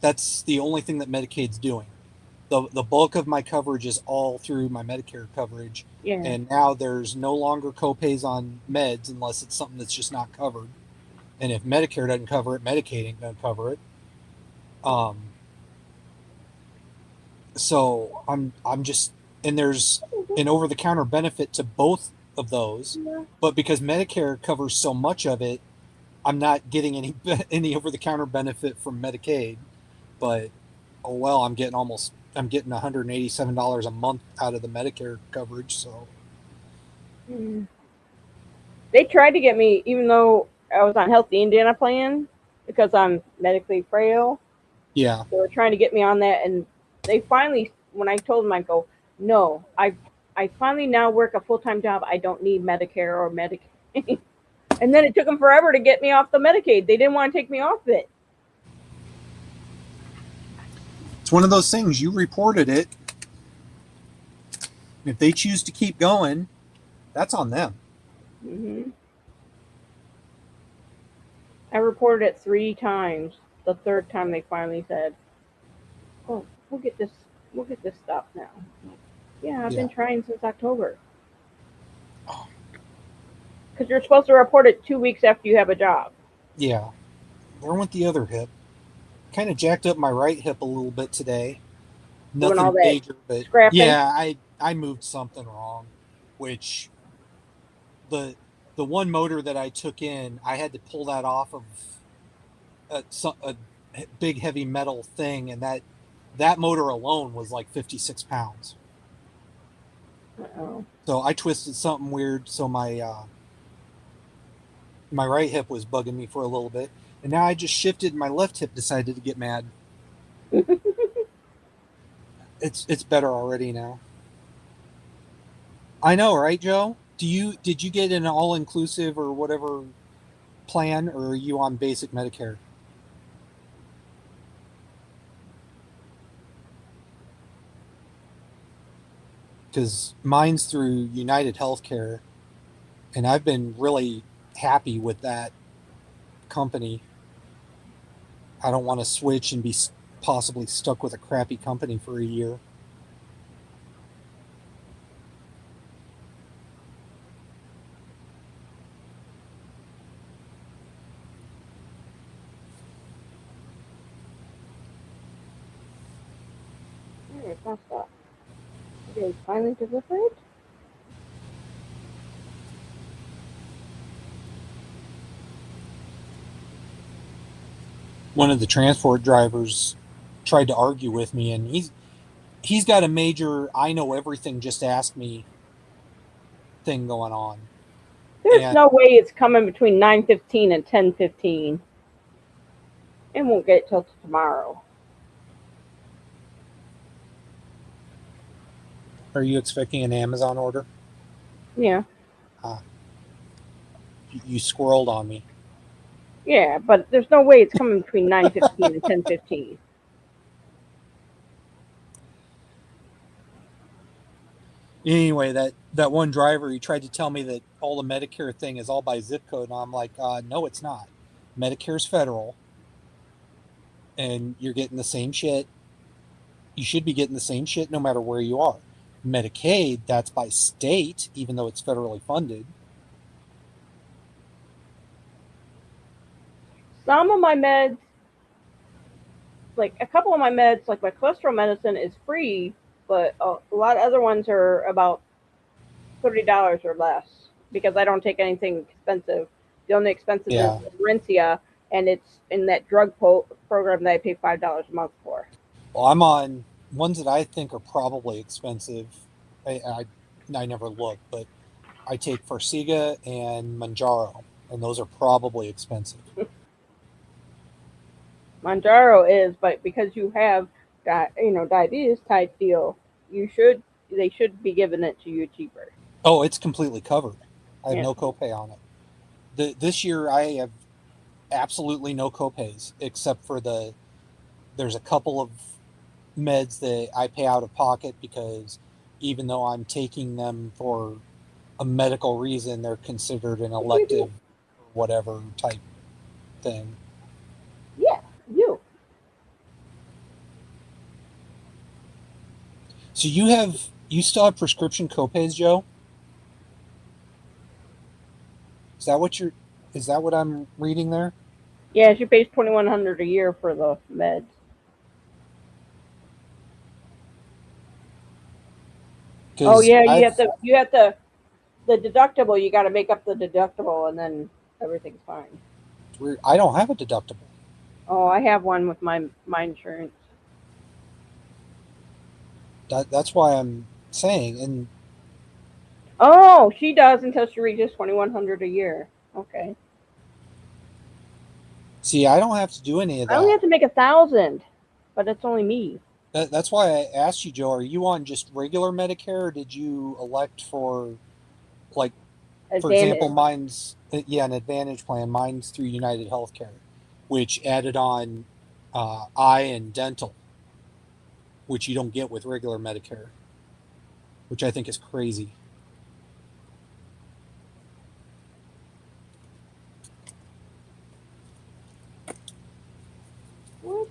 That's the only thing that Medicaid's doing. The bulk of my coverage is all through my Medicare coverage. Yeah. And now there's no longer copays on meds unless it's something that's just not covered. And if Medicare doesn't cover it, Medicaid ain't gonna cover it. So I'm just, and there's an over the counter benefit to both of those, but because Medicare covers so much of it, I'm not getting any over the counter benefit from Medicaid. But oh well, I'm getting $187 a month out of the Medicare coverage. So They tried to get me, even though I was on Healthy Indiana plan, because I'm medically frail. yeah, They were trying to get me on that, and they finally, when I told them, I go, no, I finally now work a full-time job. I don't need Medicare or Medicaid. And then it took them forever to get me off the Medicaid. They didn't want to take me off it. it's one of those things. You reported it. If they choose to keep going, that's on them. Mm-hmm. I reported it 3 times. The third time they finally said, "Oh, we'll get this stuff now." Yeah, I've been trying since October. Because you're supposed to report it 2 weeks after you have a job. Yeah. Where went the other hip? Kind of jacked up my right hip a little bit today. Doing all Nothing that major, but scrapping. yeah, I moved something wrong, which the one motor that I took in, I had to pull that off of a big heavy metal thing, and that motor alone was like 56 pounds. Uh-oh. So I twisted something weird, so my right hip was bugging me for a little bit, and now I just shifted. My left hip decided to get mad. It's better already now. I know, right, Joe? Did you get an all inclusive or whatever plan, or are you on basic Medicare? Because mine's through United Healthcare, and I've been really happy with that company. I don't want to switch and be possibly stuck with a crappy company for a year. It's not that. Okay, finally delivered. One of the transport drivers tried to argue with me, and he's got a major "I know everything, just ask me" thing going on. There's no way it's coming between 9:15 and 10:15. It won't get it till tomorrow. Are you expecting an Amazon order? Yeah. You squirreled on me. Yeah, but there's no way it's coming between 9:15 and 10:15. Anyway, that one driver, he tried to tell me that all the Medicare thing is all by zip code, and I'm like, no, it's not. Medicare's federal, and you're getting the same shit. You should be getting the same shit no matter where you are. Medicaid, that's by state, even though it's federally funded. Some of my meds, like a couple of my meds, like my cholesterol medicine is free, but a lot of other ones are about $30 or less because I don't take anything expensive. The only expensive is Yeah. Rencia, and it's in that program that I pay $5 a month for. Well, I'm on ones that I think are probably expensive. I never look, but I take Farxiga and Manjaro, and those are probably expensive. Manjaro is, but because you have diabetes type deal, you should they should be giving it to you cheaper. Oh, it's completely covered. I have Yeah. no copay on it. This year I have absolutely no copays except for there's a couple of meds that I pay out of pocket because even though I'm taking them for a medical reason, they're considered an elective or whatever type thing. Yeah, you. So you still have prescription copays, Joe? Is that what you're is that what I'm reading there? Yeah, she pays 2,100 a year for the meds. Oh Because yeah, you I've have to the deductible. You got to make up the deductible, and then everything's fine. I don't have a deductible. Oh, I have one with my insurance. That's why I'm saying. And Oh, she does until she reaches 2,100 a year. Okay. see, I don't have to do any of I only that. have to make 1,000, but it's only me. That's why I asked you, Joe. Are you on just regular Medicare, or did you elect for, like, for example, Advantage. mine's an Advantage plan. Mine's through United Healthcare, which added on eye and dental, which you don't get with regular Medicare, which I think is crazy. What?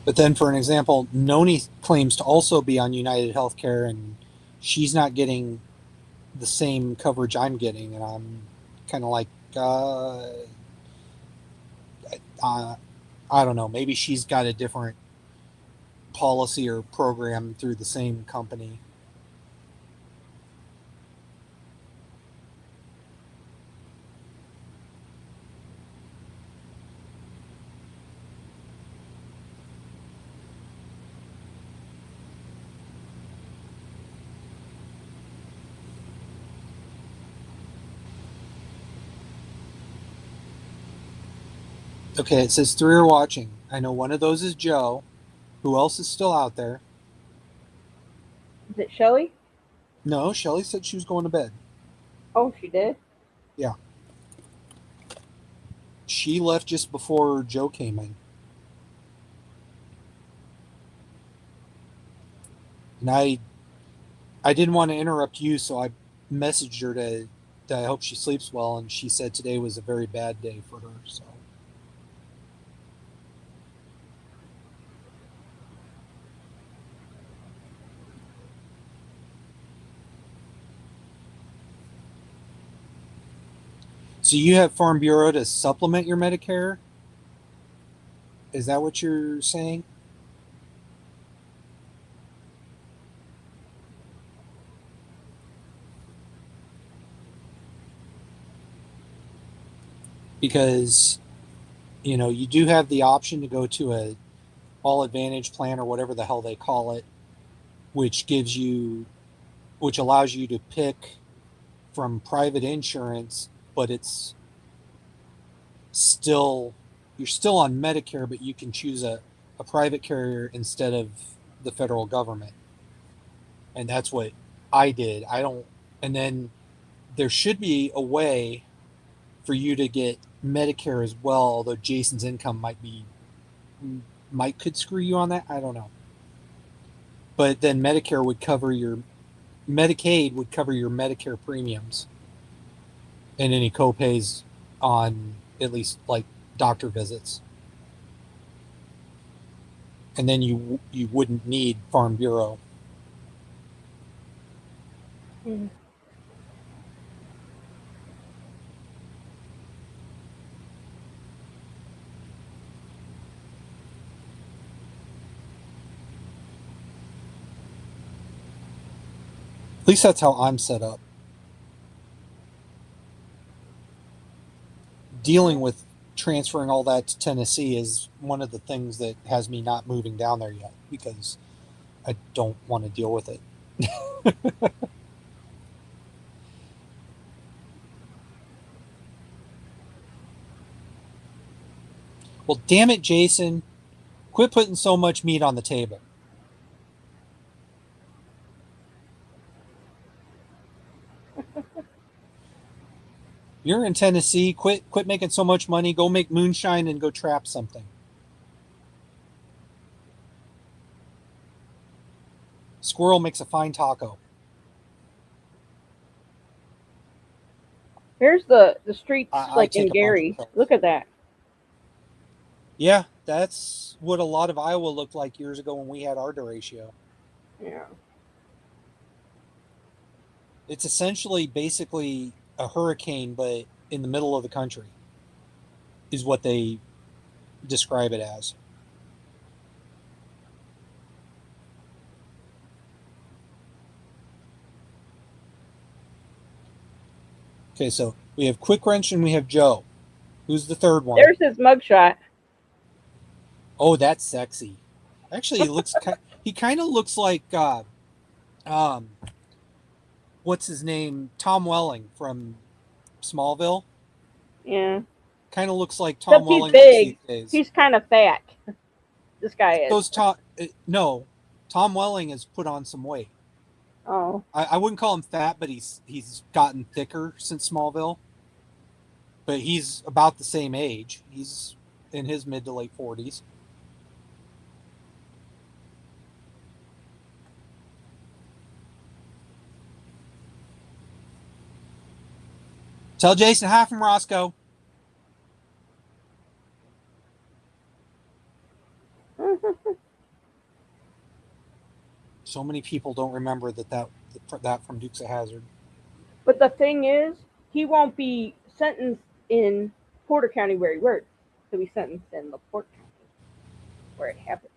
But then, for an example, Noni claims to also be on United Healthcare, and she's not getting the same coverage I'm getting, and I'm kind of like, uh, I don't know. Maybe she's got a different policy or program through the same company. Okay, it says three are watching. I know one of those is Joe. Who else is still out there? Is it Shelly? No, Shelly said she was going to bed. Oh, she did. Yeah. She left just before Joe came in. And I didn't want to interrupt you, so I messaged her to I hope she sleeps well, and she said today was a very bad day for her. So you have Farm Bureau to supplement your Medicare? Is that what you're saying? Because you do have the option to go to a all advantage plan or whatever the hell they call it, which allows you to pick from private insurance, but it's still you're still on Medicare, but you can choose a private carrier instead of the federal government. And that's what I did. I don't and then there should be a way for you to get Medicare as well, although Jason's income might could screw you on that. I don't know. But then Medicaid would cover your Medicare premiums and any copays on at least like doctor visits. And then you wouldn't need Farm Bureau. Mm. At least that's how I'm set up. Dealing with transferring all that to Tennessee is one of the things that has me not moving down there yet because I don't want to deal with it. Well, damn it, Jason. Quit putting so much meat on the table. You're in Tennessee. Quit making so much money. Go make moonshine and go trap something. Squirrel makes a fine taco. Here's the streets I like take in a bunch of Gary. pills. Look at that. Yeah, that's what a lot of Iowa looked like years ago when we had our derecho. Yeah. It's essentially basically a hurricane, but in the middle of the country, is what they describe it as. Okay, so we have Quick Wrench and we have Joe. Who's the third one? There's his mugshot. Oh, that's sexy. Actually, he kind of looks like um, what's his name? Tom Welling from Smallville. Yeah. Kind of looks like Tom Except he's Welling looks these big. days. He's kind of fat. This guy is. No, Tom Welling has put on some weight. Oh. I wouldn't call him fat, but he's gotten thicker since Smallville. But he's about the same age. He's in his mid to late 40s. Tell Jason hi from Roscoe. So many people don't remember that from Dukes of Hazzard. But the thing is, he won't be sentenced in Porter County where he worked. He'll be sentenced in LaPorte County where it happened.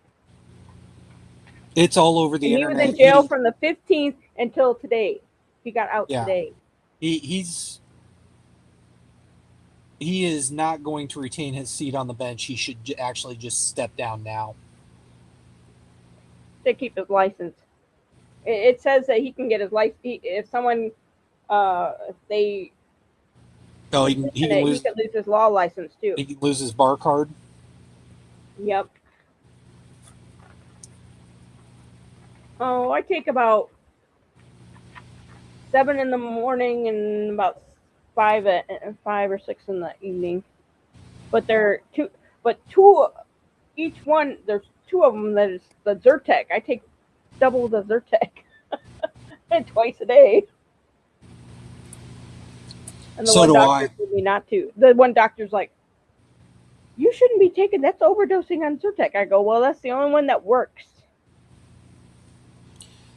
It's all over the and internet. He was in jail from the 15th until today. He got out today. He is not going to retain his seat on the bench. He should actually just step down now. To keep his license. It says that he can get his license if someone if they. Oh, he can lose his law license too. He can lose his bar card. Yep. Oh, I take about 7 in the morning and about 5 or 6 in the evening. But two each one. There's 2 of them that is the Zyrtec. I take double the Zyrtec and twice a day. And the one doctor told me not to. The one doctor's like, "You shouldn't be taking. That's overdosing on Zyrtec." I go, "Well, that's the only one that works."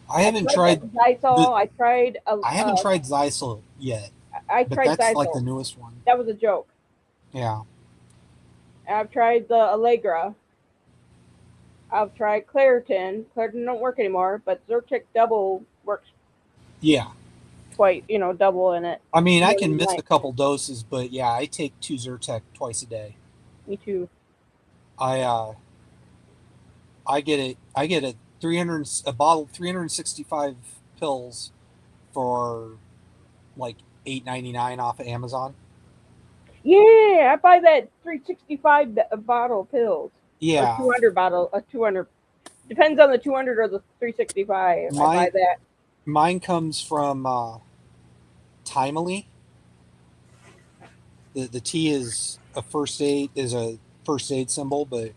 I haven't tried Zysol. I haven't tried Zysol yet. I tried that's Zysol. Like the newest one. That was a joke. Yeah. I've tried the Allegra. I've tried Claritin. Claritin don't work anymore, but Zyrtec double works. Yeah. Quite, double in it. I mean, I can miss a couple doses, but yeah, I take 2 Zyrtec twice a day. Me too. I get a bottle 365 pills for like $8.99 off of Amazon. Yeah, I buy that 365 bottle pills. Yeah. A 200 bottle, a 200. Depends on the 200 or the 365. I buy that. Mine comes from Timely. The T is a first aid symbol, but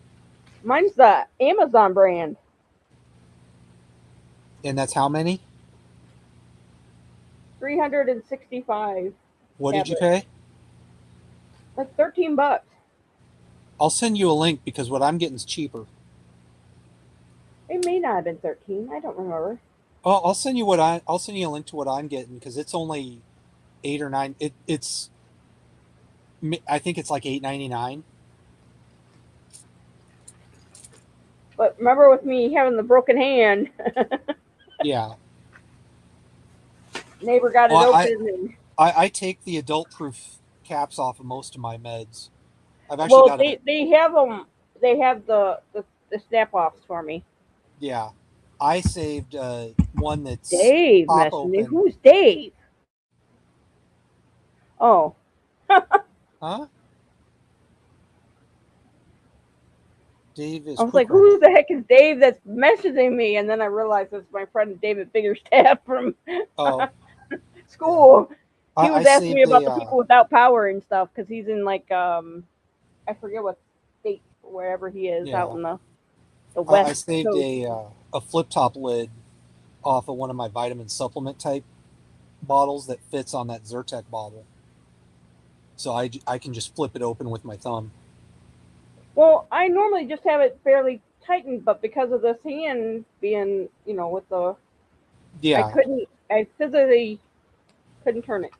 mine's the Amazon brand. And that's how many? 365. What did you pay? That's $13. I'll send you a link because what I'm getting is cheaper. It may not have been 13. I don't remember. Oh, I'll send you a link to what I'm getting because it's only 8 or 9. I think it's like $8.99. But remember with me having the broken hand. Yeah. Neighbor got it Well, open, and I take the adult proof caps off of most of my meds. I've actually well, got a they have them. They have the snap offs for me. yeah. I saved one that's Dave pop messing me. open. Who's Dave? Oh, Huh? Dave is I was like, quick right. who the heck is Dave that's messaging me? And then I realized it's my friend David Biggerstaff from Oh, yeah. school. He I was asking me saved about a the people without power and stuff because he's in like I forget what state wherever he is out yeah. in the I west saved coast. a flip top lid off of one of my vitamin supplement type bottles that fits on that Zyrtec bottle. So I can just flip it open with my thumb. Well, I normally just have it fairly tightened, but because of this hand being, with Yeah. I physically couldn't turn it.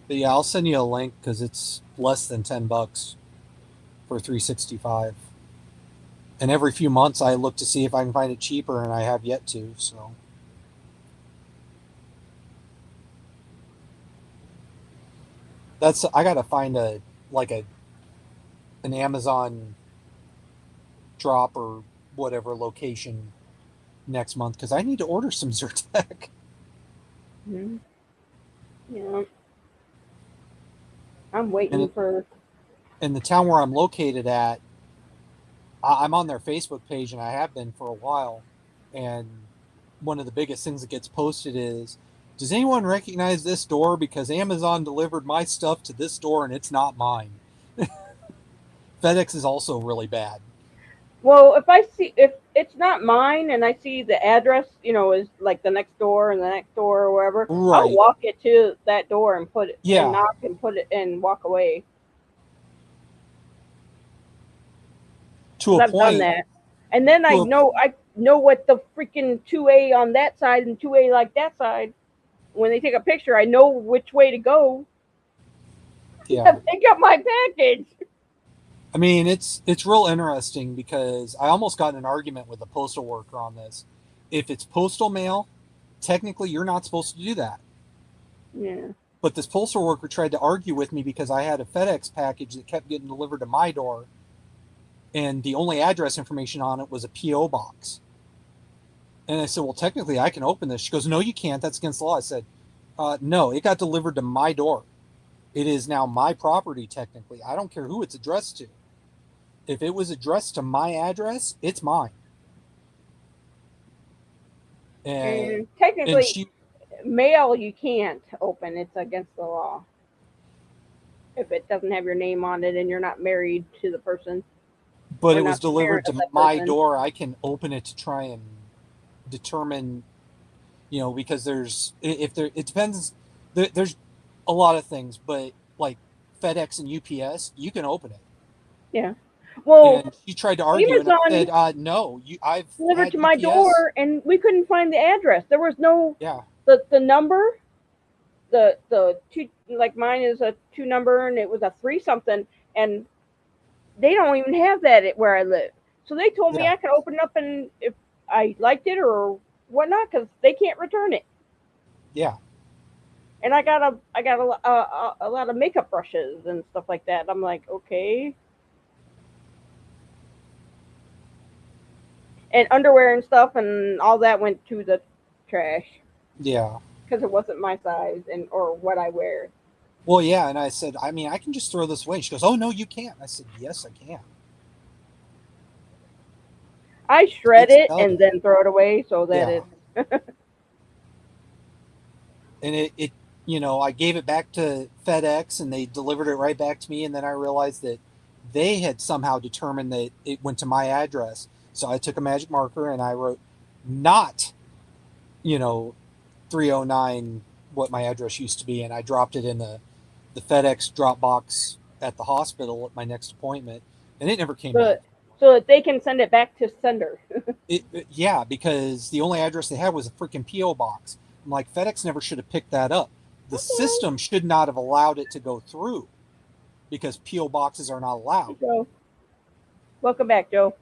But yeah, I'll send you a link because it's less than $10 for 365. And every few months I look to see if I can find it cheaper, and I have yet to. So I gotta find a like a an Amazon drop or whatever location next month because I need to order some Zyrtec. Mm-hmm. Yeah, I'm And waiting for. in the town where I'm located at, I'm on their Facebook page and I have been for a while. And one of the biggest things that gets posted is, does anyone recognize this door? Because Amazon delivered my stuff to this door and it's not mine. FedEx is also really bad. Well, if it's not mine and I see the address, is like the next door and the next door or wherever, I'll Right. walk it to that door and put it and Yeah. knock and put it and walk away. To Because a I've done point. that. And then To a, I know what the freaking 2A on that side and 2A like that side. When they take a picture, I know which way to go yeah. to pick up my package. I mean, it's real interesting because I almost got in an argument with a postal worker on this. If it's postal mail, technically you're not supposed to do that. Yeah. But this postal worker tried to argue with me because I had a FedEx package that kept getting delivered to my door, and the only address information on it was a PO box. And I said, "Well, technically, I can open this." She goes, "No, you can't. That's against the law." I said, "No, it got delivered to my door. It is now my property. Technically, I don't care who it's addressed to. If it was addressed to my address, it's mine." And And technically, she, mail you can't open. It's against the law. If it doesn't have your name on it and you're not married to the person but or it was not the delivered parent of to that my person. door. I can open it to try and determine, because it depends. There's a lot of things, but like FedEx and UPS, you can open it. Yeah. Well, And she tried to argue, and I Amazon said, "No, I've delivered had to my UPS." door and we couldn't find the address. There was no Yeah, the number, the two, like mine is a 2 number and it was a 3 something, and they don't even have that at where I live. So they told me yeah, I could open it up and if I liked it or whatnot, because they can't return it. yeah. And I got a lot of makeup brushes and stuff like that. I'm like, okay. And underwear and stuff and all that went to the trash Yeah. because it wasn't my size and or what I wear. Well, yeah. And I said, I mean, I can just throw this away. She goes, "Oh, no, you can't." I said, "Yes, I can." I shred It's it and done. then throw it away so that Yeah. it's And I gave it back to FedEx and they delivered it right back to me. And then I realized that they had somehow determined that it went to my address. So I took a magic marker and I wrote not, you know, 309, what my address used to be. And I dropped it in the FedEx drop box at the hospital at my next appointment. And it never came back. so that they can send it back to sender. Yeah, because the only address they had was a freaking PO box. I'm like, FedEx never should have picked that up. The system should not have allowed it to go through because PO boxes are not allowed. So, welcome back, Joe.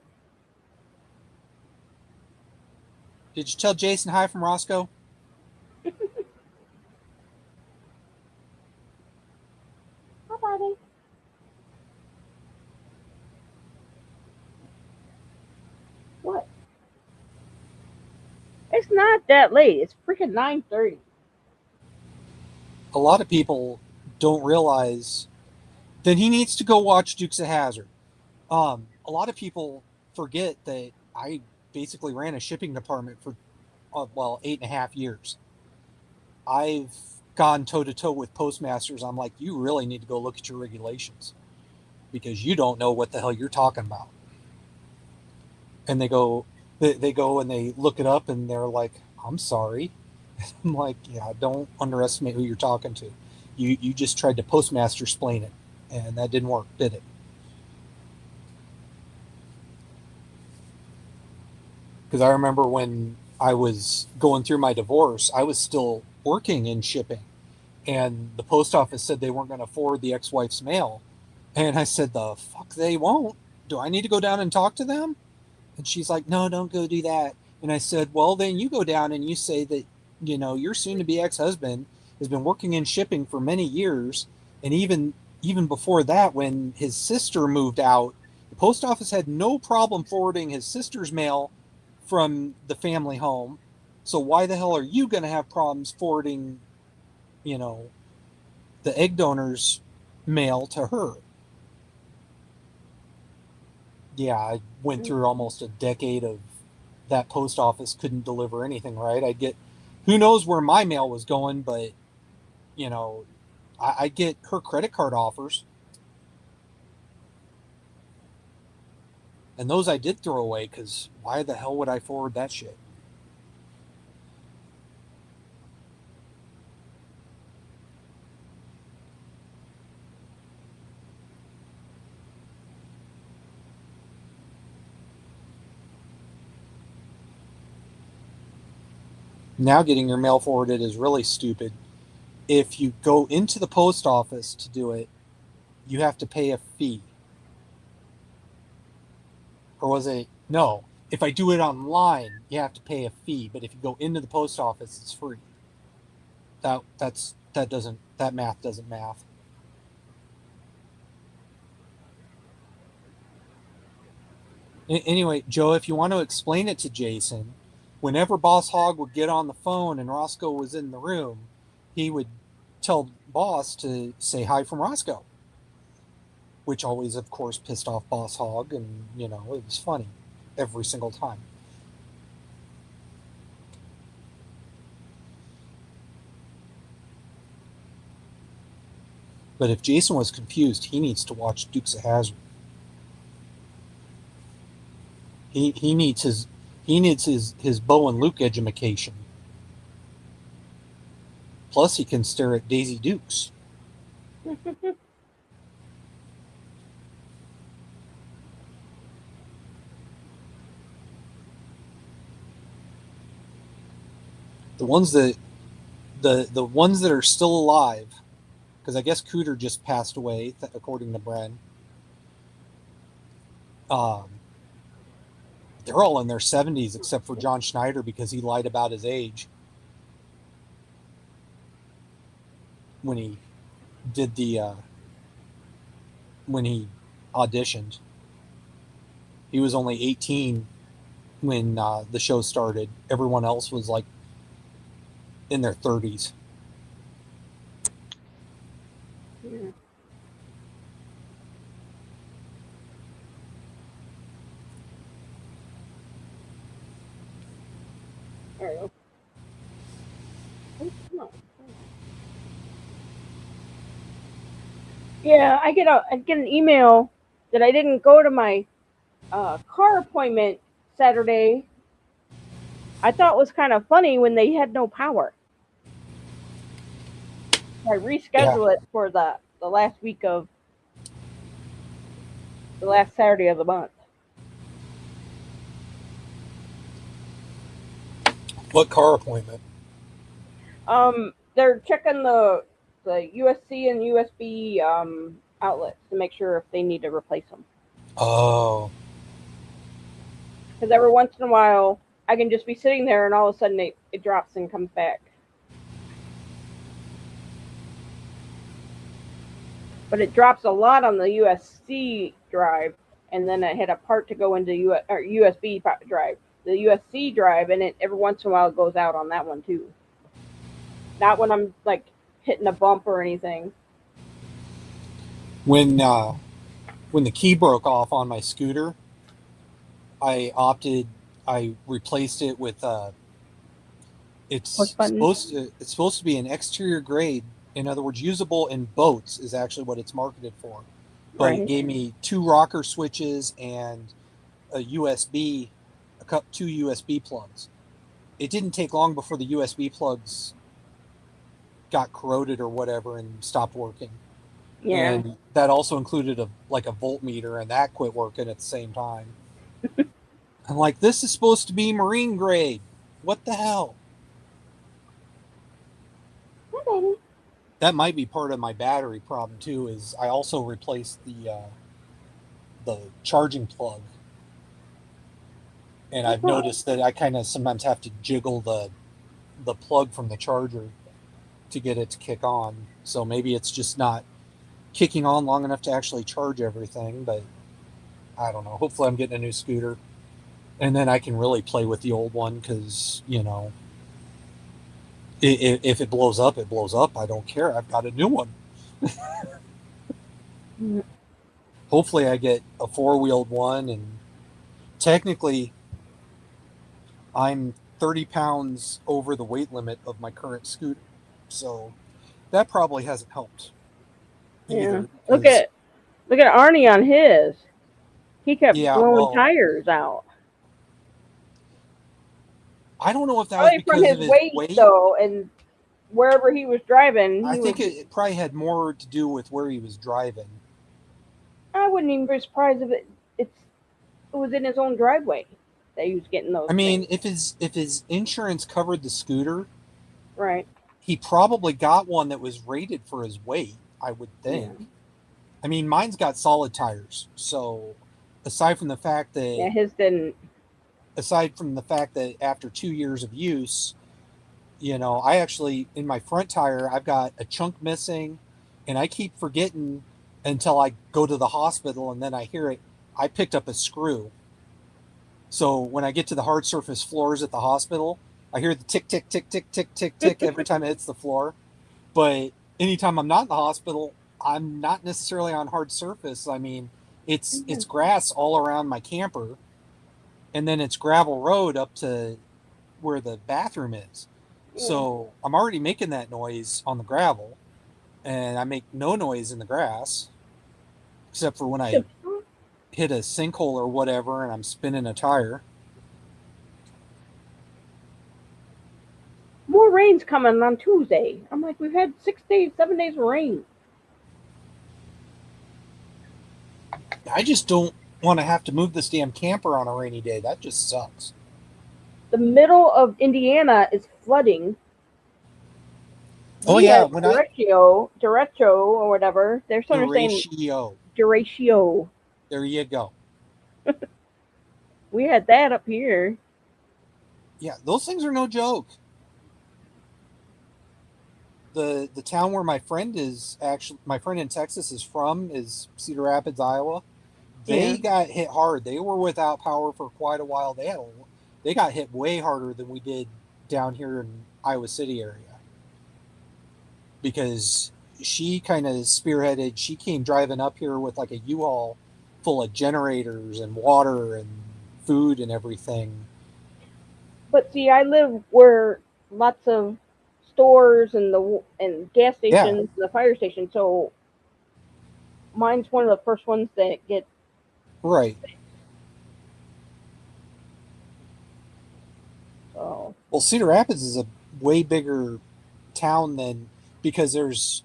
Did you tell Jason hi from Roscoe? Hi, buddy. What? It's not that late. It's freaking 9:30. A lot of people don't realize that he needs to go watch Dukes of Hazzard. A lot of people forget that I basically ran a shipping department for, 8.5 years. I've gone toe to toe with postmasters. I'm like, you really need to go look at your regulations because you don't know what the hell you're talking about. And they go and they look it up and they're like, I'm sorry. I'm like, yeah, don't underestimate who you're talking to. You just tried to postmaster explain it, and that didn't work, did it? Because I remember when I was going through my divorce, I was still working in shipping, and the post office said they weren't going to forward the ex-wife's mail, and I said, the fuck they won't. Do I need to go down and talk to them? And she's like, no, don't go do that. And I said, well, then you go down and you say that, your soon to be ex husband has been working in shipping for many years. And even before that, when his sister moved out, the post office had no problem forwarding his sister's mail from the family home. So why the hell are you going to have problems forwarding, you know, the egg donor's mail to her? Yeah, I went through almost a decade of that post office couldn't deliver anything right. I get who knows where my mail was going, but you know, I get her credit card offers, and those I did throw away because why the hell would I forward that shit? Now getting your mail forwarded is really stupid. If you go into the post office to do it, you have to pay a fee. Or was it no? If I do it online, you have to pay a fee, but if you go into the post office, it's free. That math doesn't math. Anyway, Joe, if you want to explain it to Jason, whenever Boss Hog would get on the phone and Roscoe was in the room, he would tell Boss to say hi from Roscoe, which always, of course, pissed off Boss Hog, and it was funny every single time. But if Jason was confused, he needs to watch Dukes of Hazzard. He needs his Bo and Luke education. Plus, he can stare at Daisy Dukes. The ones that the ones that are still alive, because I guess Cooter just passed away, according to Bren. Um, they're all in their 70s except for John Schneider because he lied about his age when he did when he auditioned. He was only 18 when the show started. Everyone else was like in their 30s. Yeah. There we go. Oh, come on. Yeah, I get an email that I didn't go to my car appointment Saturday. I thought it was kind of funny when they had no power. I Yeah. rescheduled it for the last week of the last Saturday of the month. What car appointment? They're checking the USC and USB outlets to make sure if they need to replace them. Oh. Because every once in a while, I can just be sitting there and all of a sudden it drops and comes back. But it drops a lot on the USB drive, and then I had a part to go into USB drive, the USB drive, and it every once in a while it goes out on that one too. Not when I'm like hitting a bump or anything. When the key broke off on my scooter, I replaced it with it's supposed to be an exterior grade. In other words, usable in boats is actually what it's marketed for. But Right. it gave me 2 rocker switches and two USB plugs. It didn't take long before the USB plugs got corroded or whatever and stopped working. Yeah. And that also included a voltmeter, and that quit working at the same time. I'm like, this is supposed to be marine grade. What the hell? Okay. That might be part of my battery problem too. Is I also replaced the charging plug, and I've noticed that I kind of sometimes have to jiggle the plug from the charger to get it to kick on. So maybe it's just not kicking on long enough to actually charge everything. But I don't know. Hopefully, I'm getting a new scooter, and then I can really play with the old one because if it blows up, it blows up. I don't care. I've got a new one. Hopefully I get a 4-wheeled one, and technically I'm 30 pounds over the weight limit of my current scooter. So that probably hasn't helped. Yeah. Look at Arnie on his. He kept blowing tires out. I don't know if that was because from his of his weight though, and wherever he was driving. I think it probably had more to do with where he was driving. I wouldn't even be surprised if it was in his own driveway that he was getting those. I mean, if his insurance covered the scooter, right, he probably got one that was rated for his weight, I would think. Yeah. I mean, mine's got solid tires, so aside from the fact that his didn't. Aside from the fact that after 2 years of use, I actually, in my front tire, I've got a chunk missing, and I keep forgetting until I go to the hospital, and then I hear it. I picked up a screw. So when I get to the hard surface floors at the hospital, I hear the tick, tick, tick, tick, tick, tick, tick every time it hits the floor. But anytime I'm not in the hospital, I'm not necessarily on hard surface. I mean, it's grass all around my camper, and then it's gravel road up to where the bathroom is. So I'm already making that noise on the gravel, and I make no noise in the grass, except for when I hit a sinkhole or whatever and I'm spinning a tire. More rain's coming on Tuesday. I'm like, we've had 7 days of rain. I just don't want to have to move this damn camper on a rainy day. That just sucks. The middle of Indiana is flooding. Oh yeah, when derecho or whatever. There's some saying derecho. There you go. We had that up here. Yeah, those things are no joke. The town where my friend in Texas is from is Cedar Rapids, Iowa. They got hit hard. They were without power for quite a while. They got hit way harder than we did down here in Iowa City area. Because she kind of spearheaded, she came driving up here with like a U-Haul full of generators and water and food and everything. But see, I live where lots of stores and gas stations, and the fire station. So mine's one of the first ones that get right. So well, Cedar Rapids is a way bigger town than because there's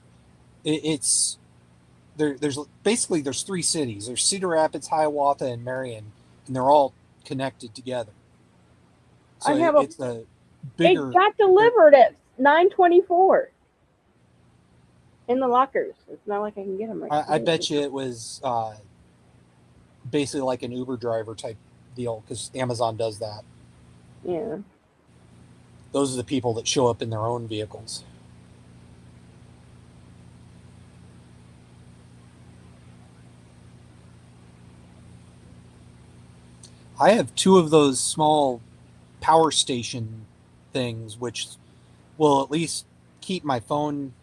basically 3 cities. There's Cedar Rapids, Hiawatha, and Marion, and they're all connected together. So it's a bigger. It got delivered at 9:24 in the lockers. It's not like I can get them right. I bet you it was basically like an Uber driver type deal because Amazon does that. Yeah. Those are the people that show up in their own vehicles. I have two of those small power station things, which will at least keep my phone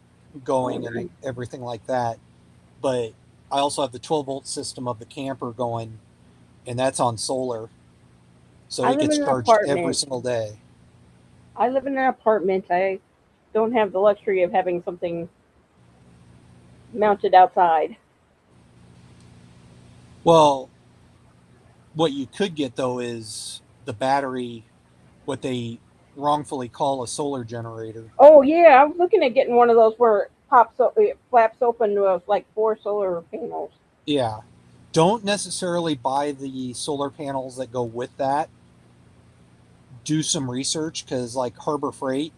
going and everything like that. But I also have the 12-volt system of the camper going, and that's on solar. So I it live gets in an charged every apartment. single day. I live in an apartment. I don't have the luxury of having something mounted outside. Well, what you could get though is the battery, what they wrongfully call a solar generator. Oh yeah, I was looking at getting one of those where it flaps open with like 4 solar panels. Yeah. Don't necessarily buy the solar panels that go with that. Do some research because, like, Harbor Freight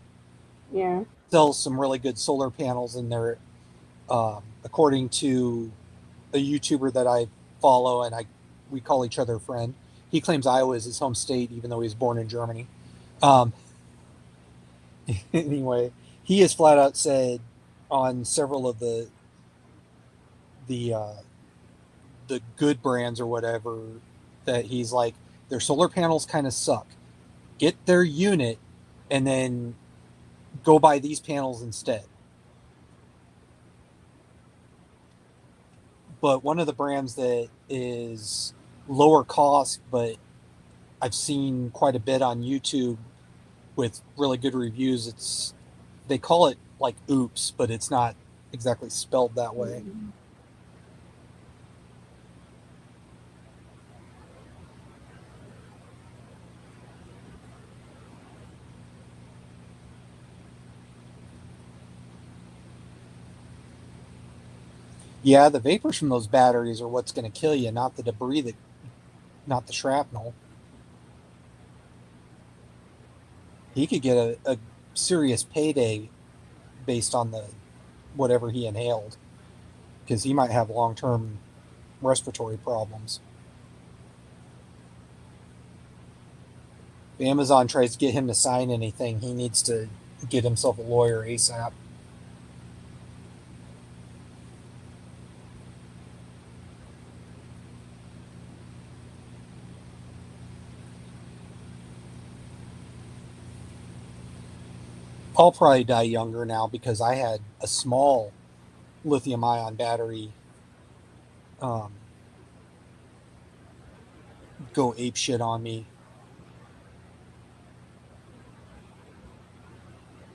Yeah. sells some really good solar panels, and they're, according to a YouTuber that I follow, and we call each other a friend. He claims Iowa is his home state, even though he was born in Germany. Um, anyway, he has flat out said on several of the uh, the good brands or whatever that he's like, their solar panels kind of suck. Get their unit and then go buy these panels instead. But one of the brands that is lower cost, but I've seen quite a bit on YouTube with really good reviews. They call it like Oops, but it's not exactly spelled that way. Yeah, the vapors from those batteries are what's going to kill you, not the debris not the shrapnel. He could get a serious payday based on the whatever he inhaled, because he might have long-term respiratory problems. If Amazon tries to get him to sign anything, he needs to get himself a lawyer ASAP. I'll probably die younger now because I had a small lithium ion battery um, go ape shit on me.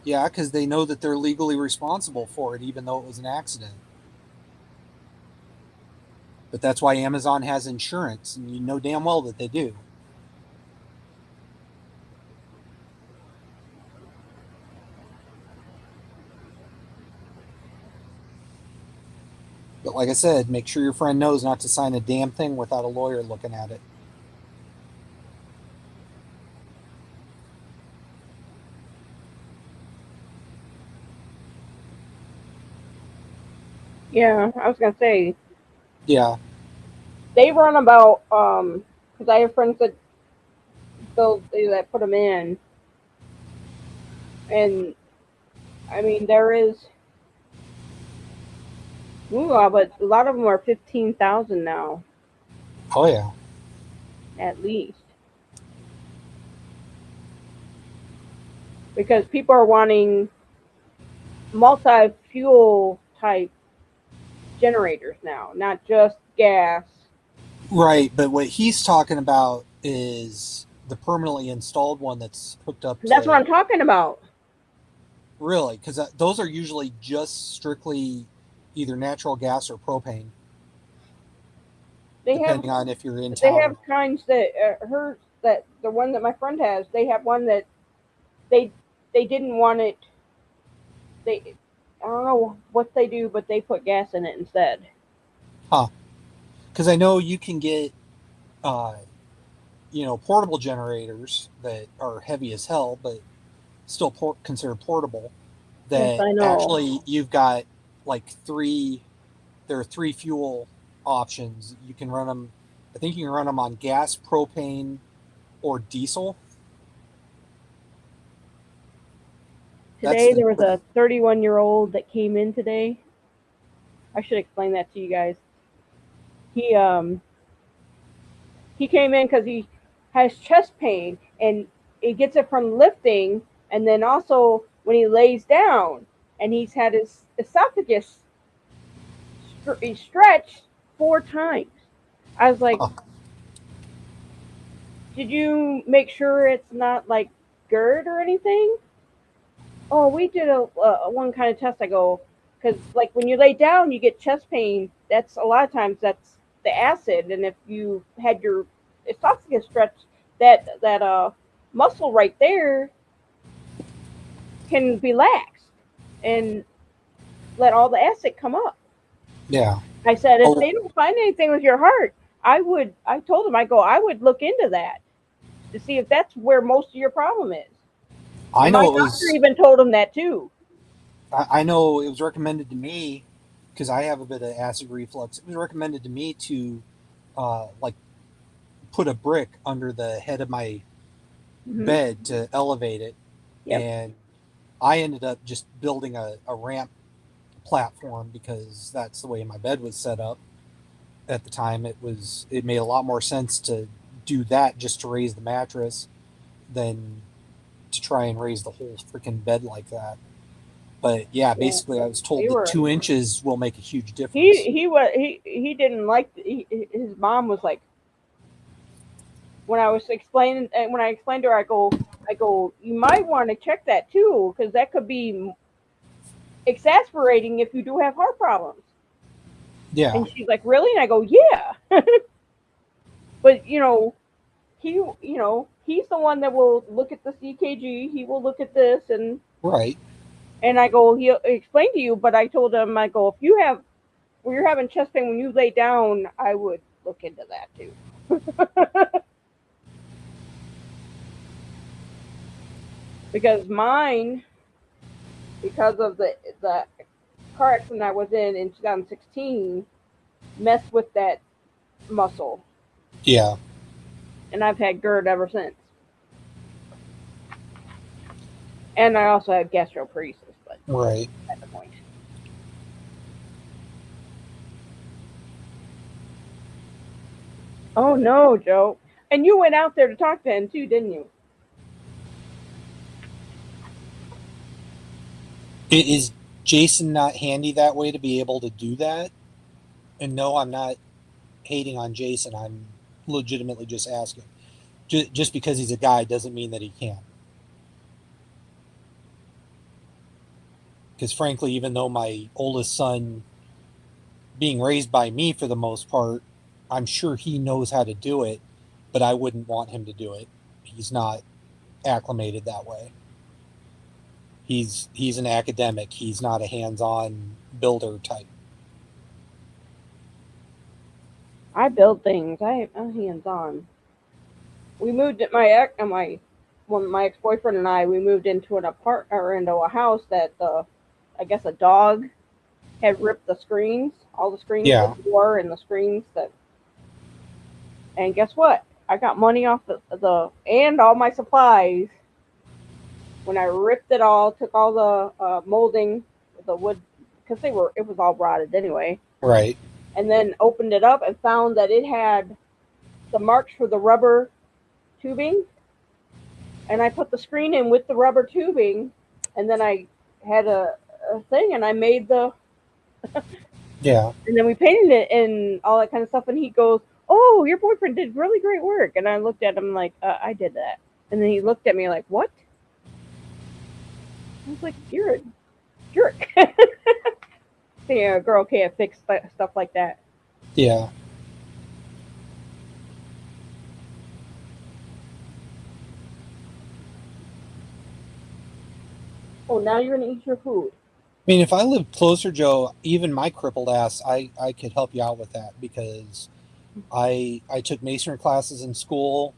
Yeah, because they know that they're legally responsible for it, even though it was an accident. But that's why Amazon has insurance, and you know damn well that they do. But like I said, make sure your friend knows not to sign a damn thing without a lawyer looking at it. Yeah, I was gonna say Yeah. they run about because I have friends that that put them in, and I mean there is but a lot of them are 15,000 now Oh, yeah. at least because people are wanting multi-fuel type generators now, not just gas. Right. But what he's talking about is the permanently installed one that's hooked up That's what to. I'm talking about. Really? Because those are usually just strictly either natural gas or propane, They have depending on if you're in they town or have kinds that the one that my friend has. They have one that they they didn't want it. They I don't know what they do, but they put gas in it instead. not. Huh. Because I know you can get, uh, portable generators that are heavy as hell, but still considered portable. Yes, That I know. actually you've got like three. There are three fuel options. You can run them. I think you can run them on gas, propane, or diesel. Today there was a 31-year-old that came in today. I should explain that to you guys. He came in because he has chest pain, and he gets it from lifting, and then also when he lays down, and he's had his esophagus stretched 4 times. I was like, Oh. did you make sure it's not like GERD or anything? Oh, we did a one kind of test. I go, because like when you lay down, you get chest pain. That's a lot of times that's the acid, and if you had your esophagus stretched, that muscle right there can be laxed and let all the acid come up. Yeah. I said, if they don't find anything with your heart, I told him, I would look into that to see if that's where most of your problem is. I And know my it doctor was. even told him that too. I know it was recommended to me because I have a bit of acid reflux. It was recommended to me to, like, put a brick under the head of my bed to elevate it, and I ended up just building a ramp platform because that's the way my bed was set up at the time. It made a lot more sense to do that just to raise the mattress than to try and raise the whole freaking bed like that. But yeah, basically I was told that 2 inches will make a huge difference. He didn't like his mom was like, when I explained to her, I go, you might want to check that too, because that could be exasperating if you do have heart problems. Yeah. And she's like, really? And I go, yeah. But he's the one that will look at the EKG. He will look at this and right. And I go, he'll explain to you. But I told him, I go, if you're having chest pain when you lay down, I would look into that too. Because mine, because of the car accident I was in 2016, messed with that muscle. Yeah. And I've had GERD ever since. And I also have gastroparesis, but right. That's the point. Oh no, Joe. And you went out there to talk to him too, didn't you? Is Jason not handy that way to be able to do that? And no, I'm not hating on Jason. I'm legitimately just asking. Just because he's a guy doesn't mean that he can. Because frankly, even though my oldest son, being raised by me for the most part, I'm sure he knows how to do it, but I wouldn't want him to do it. He's not acclimated that way. He's an academic. He's not a hands-on builder type. I build things. I'm hands-on. We moved at my ex-boyfriend and I, we moved into an apartment or into a house that I guess a dog had ripped the screens, all the screens, the door and the screens and guess what? I got money off the and all my supplies when I ripped it all, took all the molding, the wood, because it was all rotted anyway. Right. And then opened it up and found that it had the marks for the rubber tubing. And I put the screen in with the rubber tubing, and then I had a thing, and I made the yeah. And then we painted it and all that kind of stuff. And he goes, "Oh, your boyfriend did really great work." And I looked at him like, "I did that." And then he looked at me like, "What?" I was like, "You're a jerk." Yeah, a girl can't fix stuff like that. Yeah. Oh, now you're gonna eat your food. I mean, if I lived closer, Joe, even my crippled ass, I could help you out with that because I took masonry classes in school,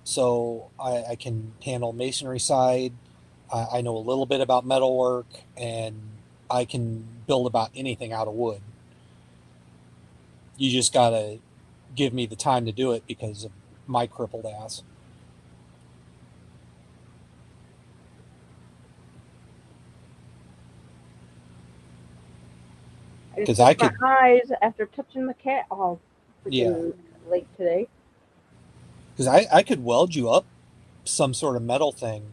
so I can handle masonry side. I know a little bit about metalwork, and I can build about anything out of wood. You just gotta give me the time to do it because of my crippled ass. It's because just I could, my eyes after touching the cat all yeah, freaking late today. because I could weld you up some sort of metal thing,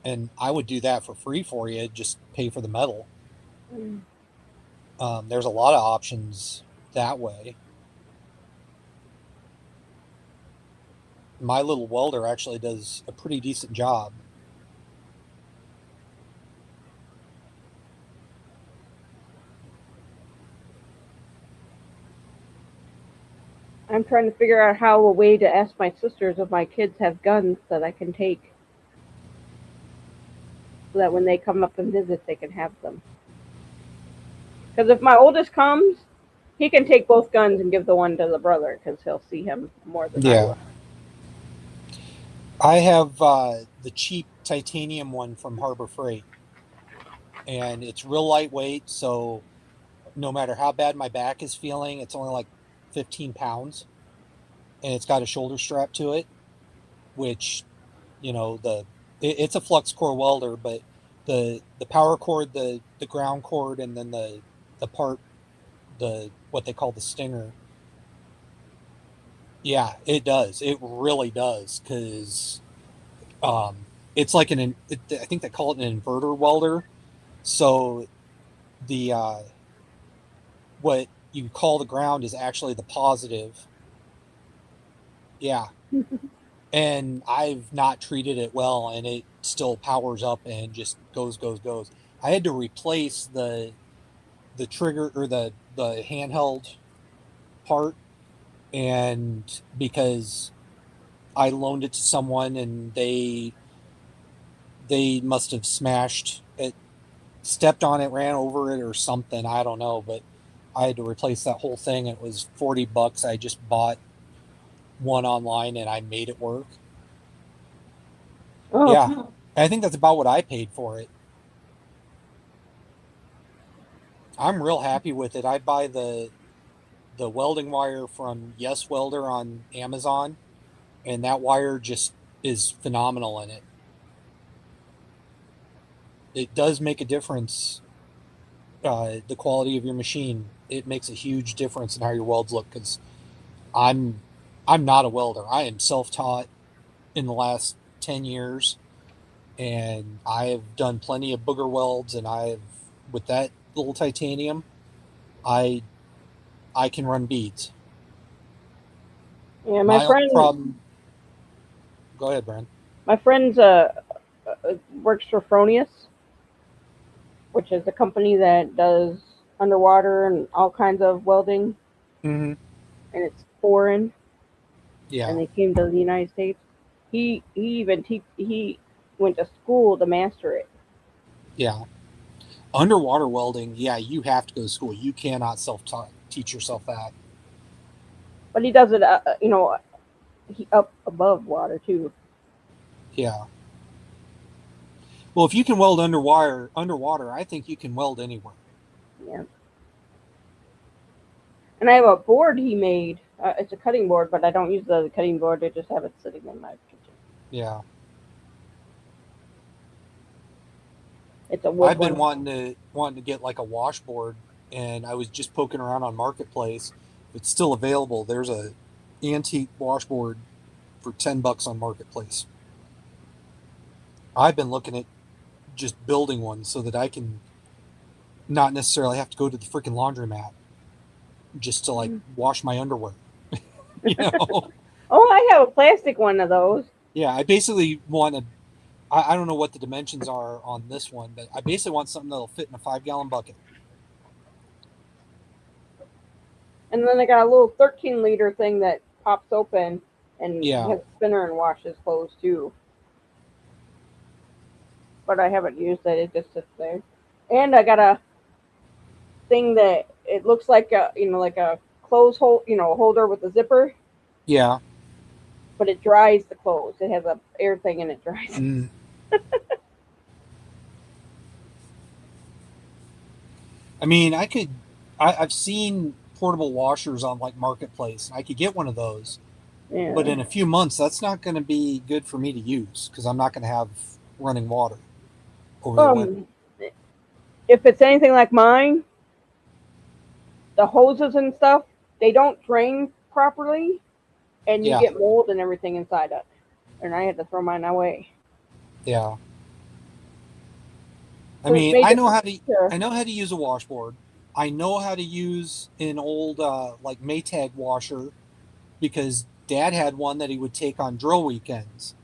and I would do that for free for you. Just pay for the metal. Mm. There's a lot of options that way. My little welder actually does a pretty decent job. I'm trying to figure out how a way to ask my sisters if my kids have guns that I can take, so that when they come up and visit, they can have them. Because if my oldest comes, he can take both guns and give the one to the brother because he'll see him more than I Yeah, will. I have the cheap titanium one from Harbor Freight, and it's real lightweight. So no matter how bad my back is feeling, it's only like 15 pounds, and it's got a shoulder strap to it, which it's a flux core welder, but the power cord, the ground cord, and then the part, the what they call the stinger. Yeah, it does. It really does, because it's like I think they call it an inverter welder. So the what you call the ground is actually the positive. Yeah, and I've not treated it well, and it still powers up and just goes. I had to replace the trigger, or the handheld part, and because I loaned it to someone and they must have smashed it, stepped on it, ran over it or something, I don't know, but I had to replace that whole thing. It was $40. I just bought one online and I made it work. Oh, Yeah, I think that's about what I paid for it. I'm real happy with it. I buy the welding wire from Yes Welder on Amazon, and that wire just is phenomenal in it. It does make a difference. The quality of your machine, it makes a huge difference in how your welds look. Because I'm I'm not a welder. I am self-taught in the last 10 years, and I have done plenty of booger welds. And I've with that little titanium, I I can run beads. yeah, My only problem. Go ahead, Brent. my friend's works for Fronius, which is a company that does underwater and all kinds of welding, Mm-hmm. and it's foreign, and Yeah, they came to the United States. He went to school to master it. yeah. Underwater welding, yeah, you have to go to school. You cannot teach yourself that. But he does it, he up above water too. Yeah. Well, if you can weld underwater, I think you can weld anywhere. Yeah. And I have a board he made. It's a cutting board, but I don't use the cutting board. I just have it sitting in my kitchen. Yeah. It's a wood I've been one. wanting to get like a washboard, and I was just poking around on Marketplace. It's still available. There's a antique washboard for $10 on Marketplace. I've been looking at just building one so that I can not necessarily have to go to the freaking laundromat just to like wash my underwear. you know? Oh, I have a plastic one of those. Yeah, I basically want to. I don't know what the dimensions are on this one, but I basically want something that'll fit in a 5-gallon bucket. And then I got a little 13-liter thing that pops open and Yeah, has a spinner and washes clothes too. But I haven't used it. It just sits there. And I got a thing that it looks like like a clothes holder with a zipper, yeah. but it dries the clothes. It has a air thing and it dries. Mm. I mean, I've seen portable washers on like Marketplace, and I could get one of those. But Yeah. in a few months, that's not going to be good for me to use because I'm not going to have running water over the winter. Um, if it's anything like mine, the hoses and stuff, they don't drain properly, and you Yeah, get mold and everything inside it. And I had to throw mine away. yeah. I So it mean, made it I know how to use a washboard. I know how to use an old like Maytag washer because Dad had one that he would take on drill weekends,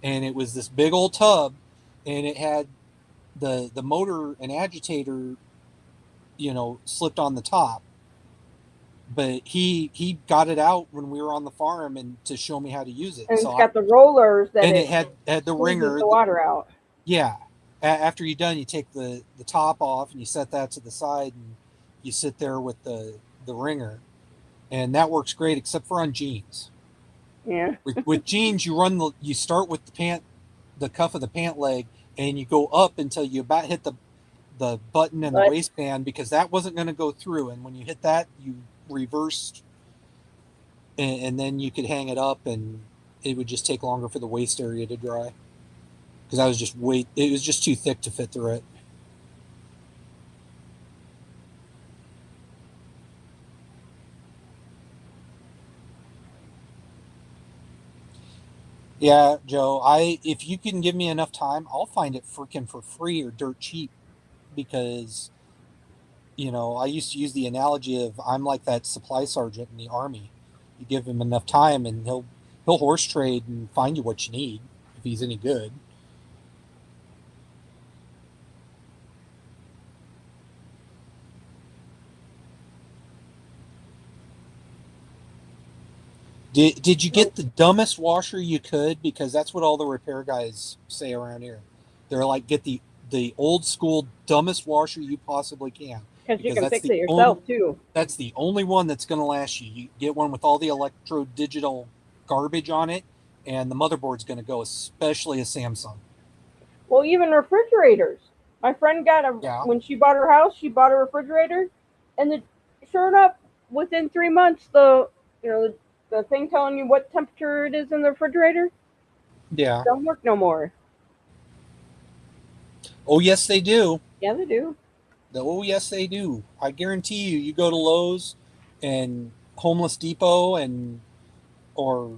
and it was this big old tub, and it had the motor and agitator, slipped on the top. But he got it out when we were on the farm and to show me how to use it. and So it's got the rollers that and it it had the squeezes ringer. the water out. Yeah. After you're done, you take the top off and you set that to the side and you sit there with the ringer, and that works great except for on jeans. Yeah. With jeans, you start with the cuff of the pant leg, and you go up until you about hit the button and the But waistband because that wasn't going to go through. And when you hit that, you reversed, and then you could hang it up, and it would just take longer for the waist area to dry because it was just too thick to fit through it. Yeah, Joe. If you can give me enough time, I'll find it freaking for free or dirt cheap because I used to use the analogy of I'm like that supply sergeant in the army. You give him enough time, and he'll horse trade and find you what you need if he's any good. Did you get the dumbest washer you could? Because that's what all the repair guys say around here. They're like, get the old school dumbest washer you possibly can, because you because can fix it yourself too. that's the only one that's going to last you. You get one with all the electro digital garbage on it, and the motherboard's going to go, especially a Samsung. Well, even refrigerators. My friend got Yeah, when she bought her house, she bought a refrigerator, and sure enough, within 3 months, the thing telling you what temperature it is in the refrigerator yeah. don't work no more. Oh yes, they do. Yeah, they do. Oh yes, they do. I guarantee you. You go to Lowe's and Homeless Depot or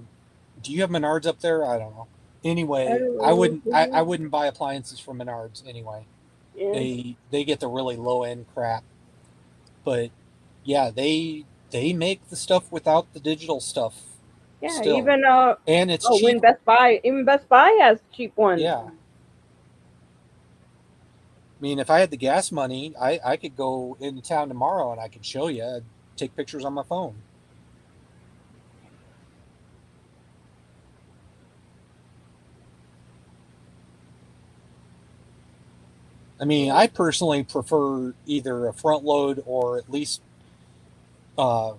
do you have Menards up there? I don't know. I Anyway, don't I know. wouldn't I wouldn't buy appliances from Menards anyway. Yeah, They get the really low end crap. But yeah, they make the stuff without the digital stuff yeah. still. Even And it's oh, when cheap. Best Buy has cheap ones. Yeah. I mean, if I had the gas money, I could go into town tomorrow and I could show you. I'd take pictures on my phone. I mean, I personally prefer either a front load or at least uh,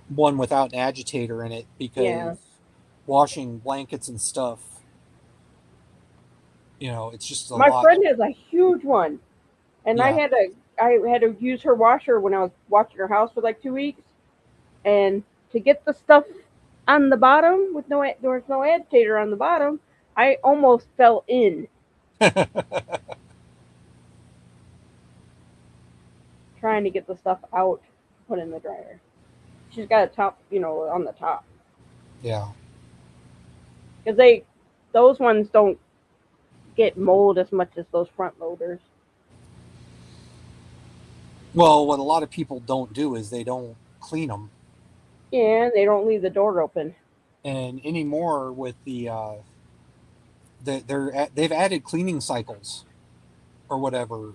one without an agitator in it Yeah. because washing blankets and stuff, it's just a My lot. friend has a huge one, and Yeah, I had to use her washer when I was watching her house for like 2 weeks, and to get the stuff on the bottom with there was no agitator on the bottom, I almost fell in trying to get the stuff out, put in the dryer. She's got a top, on the top yeah. because those ones don't get mold as much as those front loaders. Well, what a lot of people don't do is they don't clean them. Yeah, they don't leave the door open. And anymore with they've added cleaning cycles or whatever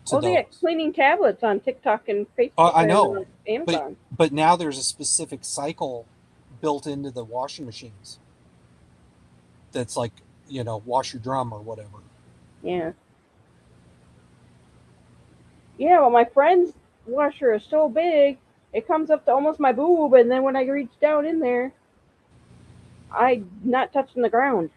to Oh, they got those. cleaning tablets on TikTok and Facebook I and know, but Amazon. but now there's a specific cycle built into the washing machines that's like wash your drum or whatever. Yeah. Yeah, well, my friend's washer is so big, it comes up to almost my boob, and then when I reach down in there, I'm not touching the ground.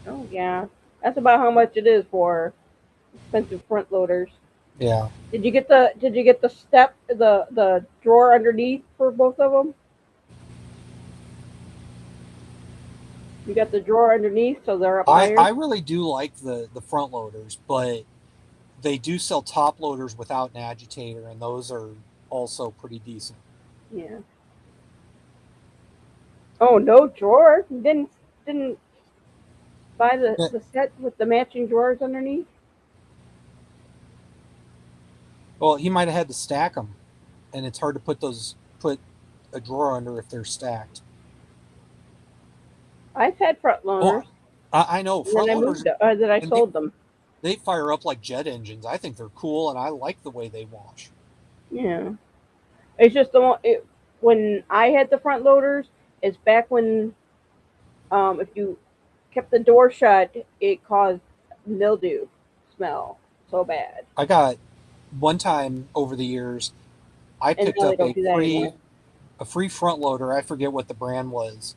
Oh yeah, that's about how much it is for expensive front loaders. Yeah. Did you get the step the drawer underneath for both of them? You got the drawer underneath, so they're up I higher. I really do like the front loaders, but They do sell top loaders without an agitator, and those are also pretty decent. Yeah. Oh, no drawer. Didn't buy Yeah, the set with the matching drawers underneath. well, he might have had to stack them, and it's hard to put a drawer under if they're stacked. I've had front Well, loaders, I know and then front I loaders, moved. That I and they sold them. they fire up like jet engines. I think they're cool, and I like the way they wash. Yeah. It's just the one. When I had the front loaders, it's back when if you kept the door shut, it caused mildew smell so bad. I got one time over the years, I And picked now they up don't do that anymore. a free front loader. I forget what the brand was,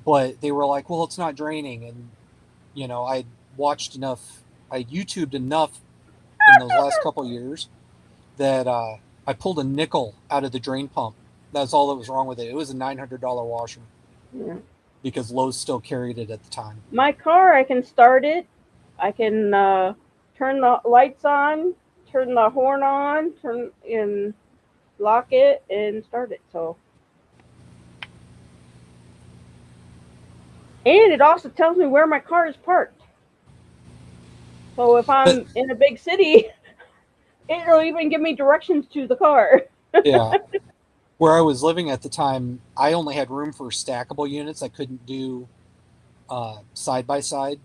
but they were like, "Well, it's not draining," and I watched enough, I YouTubed enough in those last couple years that I pulled a nickel out of the drain pump. That's all that was wrong with it. It was a $900 washer Yeah. because Lowe's still carried it at the time. My car, I can start it. I can turn the lights on, turn the horn on, turn and lock it and start it. So, and it also tells me where my car is parked. So if But I'm in a big city, it'll even give me directions to the car. yeah, where I was living at the time, I only had room for stackable units. I couldn't do side by side.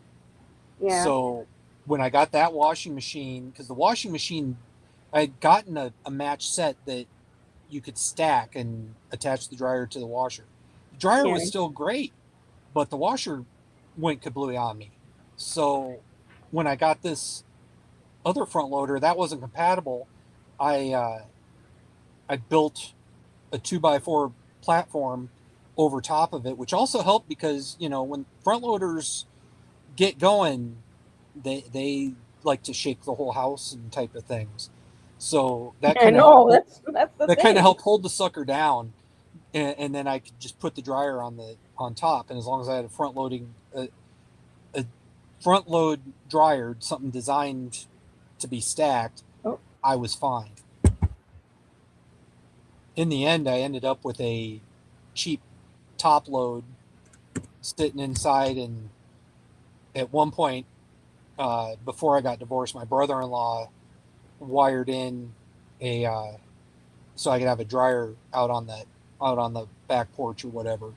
Yeah. So when I got that washing machine, because the washing machine, I had gotten a match set that you could stack and attach the dryer to the washer. The dryer Yeah. was still great, but the washer went kablooey on me. So when I got this other front loader, that wasn't compatible. I I built a 2x4 platform over top of it, which also helped because when front loaders get going, they like to shake the whole house and type of things. So that I kind of helped know that's the that kind of thing. helped hold the sucker down, and then I could just put the dryer on top, and as long as I had a front load dryer, something designed to be stacked, Oh, I was fine. In the end, I ended up with a cheap top load sitting inside, and at one point, before I got divorced, my brother-in-law wired in a so I could have a dryer out on the back porch or whatever.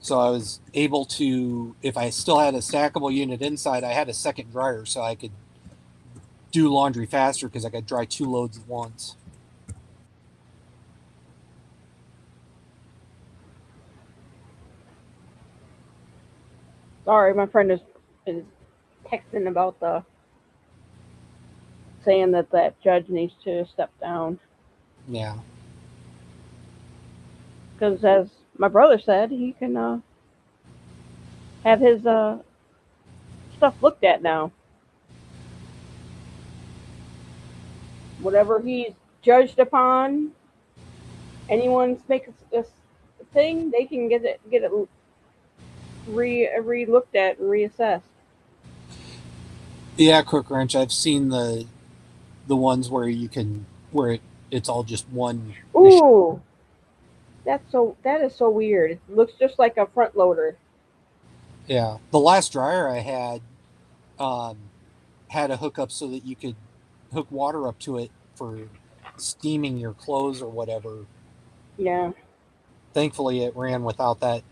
So I was able to, if I still had a stackable unit inside, I had a second dryer so I could do laundry faster because I could dry two loads at once. sorry, my friend is texting about the saying that that judge needs to step down Yeah. because, as my brother said, he can have his stuff looked at now. Whatever he's judged upon, anyone's make a thing, they can get it re looked at and reassessed. Yeah, Crook Wrench. I've seen the ones where it's all just one machine. Ooh, that is so weird. It looks just like a front loader. Yeah. The last dryer I um, had a hookup so that you could hook water up to it for steaming your clothes or whatever. Yeah. Thankfully, it ran without that